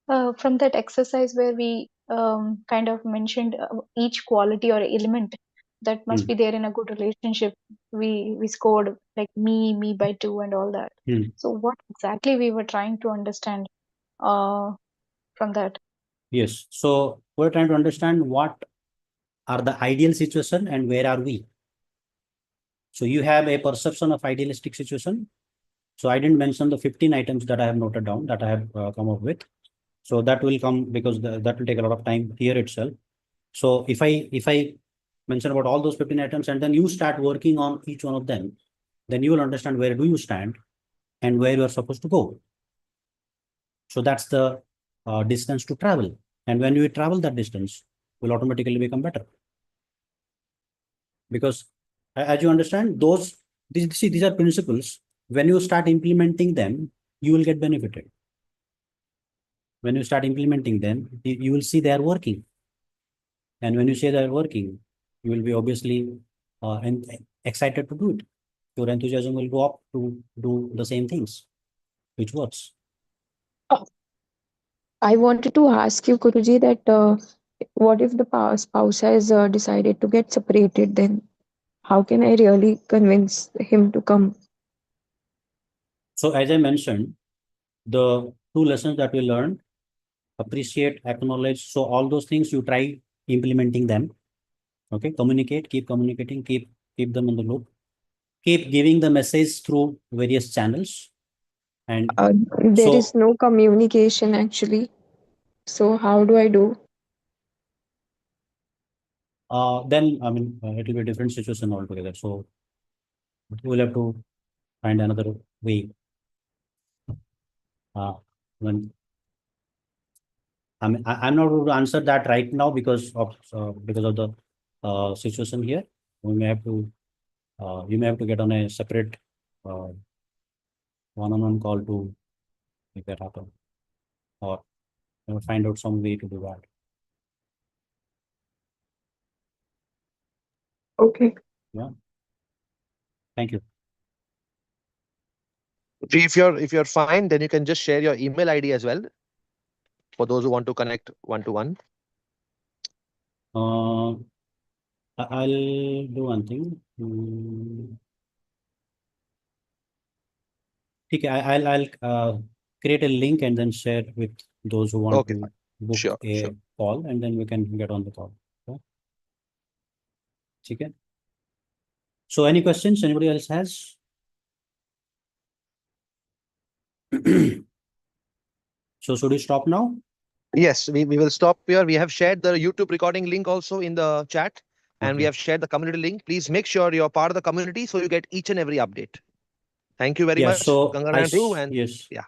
Speaker 5: From that exercise where we kind of mentioned each quality or element that must be there in a good relationship, we scored like me by 2 and all that. So what exactly we were trying to understand from that?
Speaker 2: Yes. So we're trying to understand what are the ideal situation and where are we. So you have a perception of idealistic situation. So I didn't mention the 15 items that I have noted down, that I have come up with. So that will come because that will take a lot of time here itself. So if I mention about all those 15 items and then you start working on each one of them, then you will understand where do you stand and where you are supposed to go. So that's the distance to travel. And when you travel that distance, will automatically become better. Because as you understand, these are principles. When you start implementing them, you will get benefited. When you start implementing them, you will see they are working. And when you say they are working, you will be obviously and excited to do it. Your enthusiasm will go up to do the same things, which works.
Speaker 7: I wanted to ask you, Guruji, that what if the spouse has decided to get separated? Then how can I really convince him to come?
Speaker 2: So as I mentioned, the two lessons that we learned, appreciate, acknowledge. So all those things you try implementing them. Okay, communicate, keep communicating, keep them in the loop. Keep giving the message through various channels. And
Speaker 7: There is no communication actually. So how do I do?
Speaker 2: then I mean it will be a different situation altogether. So we'll have to find another way. When I'm not able to answer that right now because of the situation here. We may have to you may have to get on a separate one-on-one call to make that happen, or find out some way to do that.
Speaker 7: Okay.
Speaker 2: Yeah. Thank you.
Speaker 1: If you're fine, then you can just share your email ID as well for those who want to connect one-to-one.
Speaker 2: I'll do one thing. Okay, I'll create a link and then share with those who want
Speaker 1: Okay,
Speaker 2: to
Speaker 1: fine.
Speaker 2: book
Speaker 1: Sure,
Speaker 2: a
Speaker 1: sure.
Speaker 2: call, and then we can get on the call. Okay. So any questions anybody else has? So should we stop now?
Speaker 1: Yes, we will stop here. We have shared the YouTube recording link also in the chat, and we
Speaker 2: Okay.
Speaker 1: have shared the community link. Please make sure you're part of the community so you get each and every update. Thank you very
Speaker 2: Yeah,
Speaker 1: much,
Speaker 2: so
Speaker 1: Ganga and Dhruv, and
Speaker 2: yes.
Speaker 1: yeah.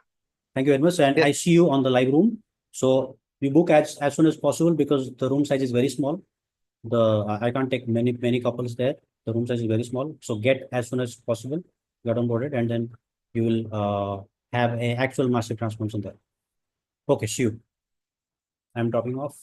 Speaker 2: Thank you very much. And
Speaker 1: Yes.
Speaker 2: I see you on the live room. So we book as soon as possible because the room size is very small. I can't take many couples there. The room size is very small. So get as soon as possible, get onboarded, and then you will have a actual master transformation there. Okay, see you. I'm dropping off.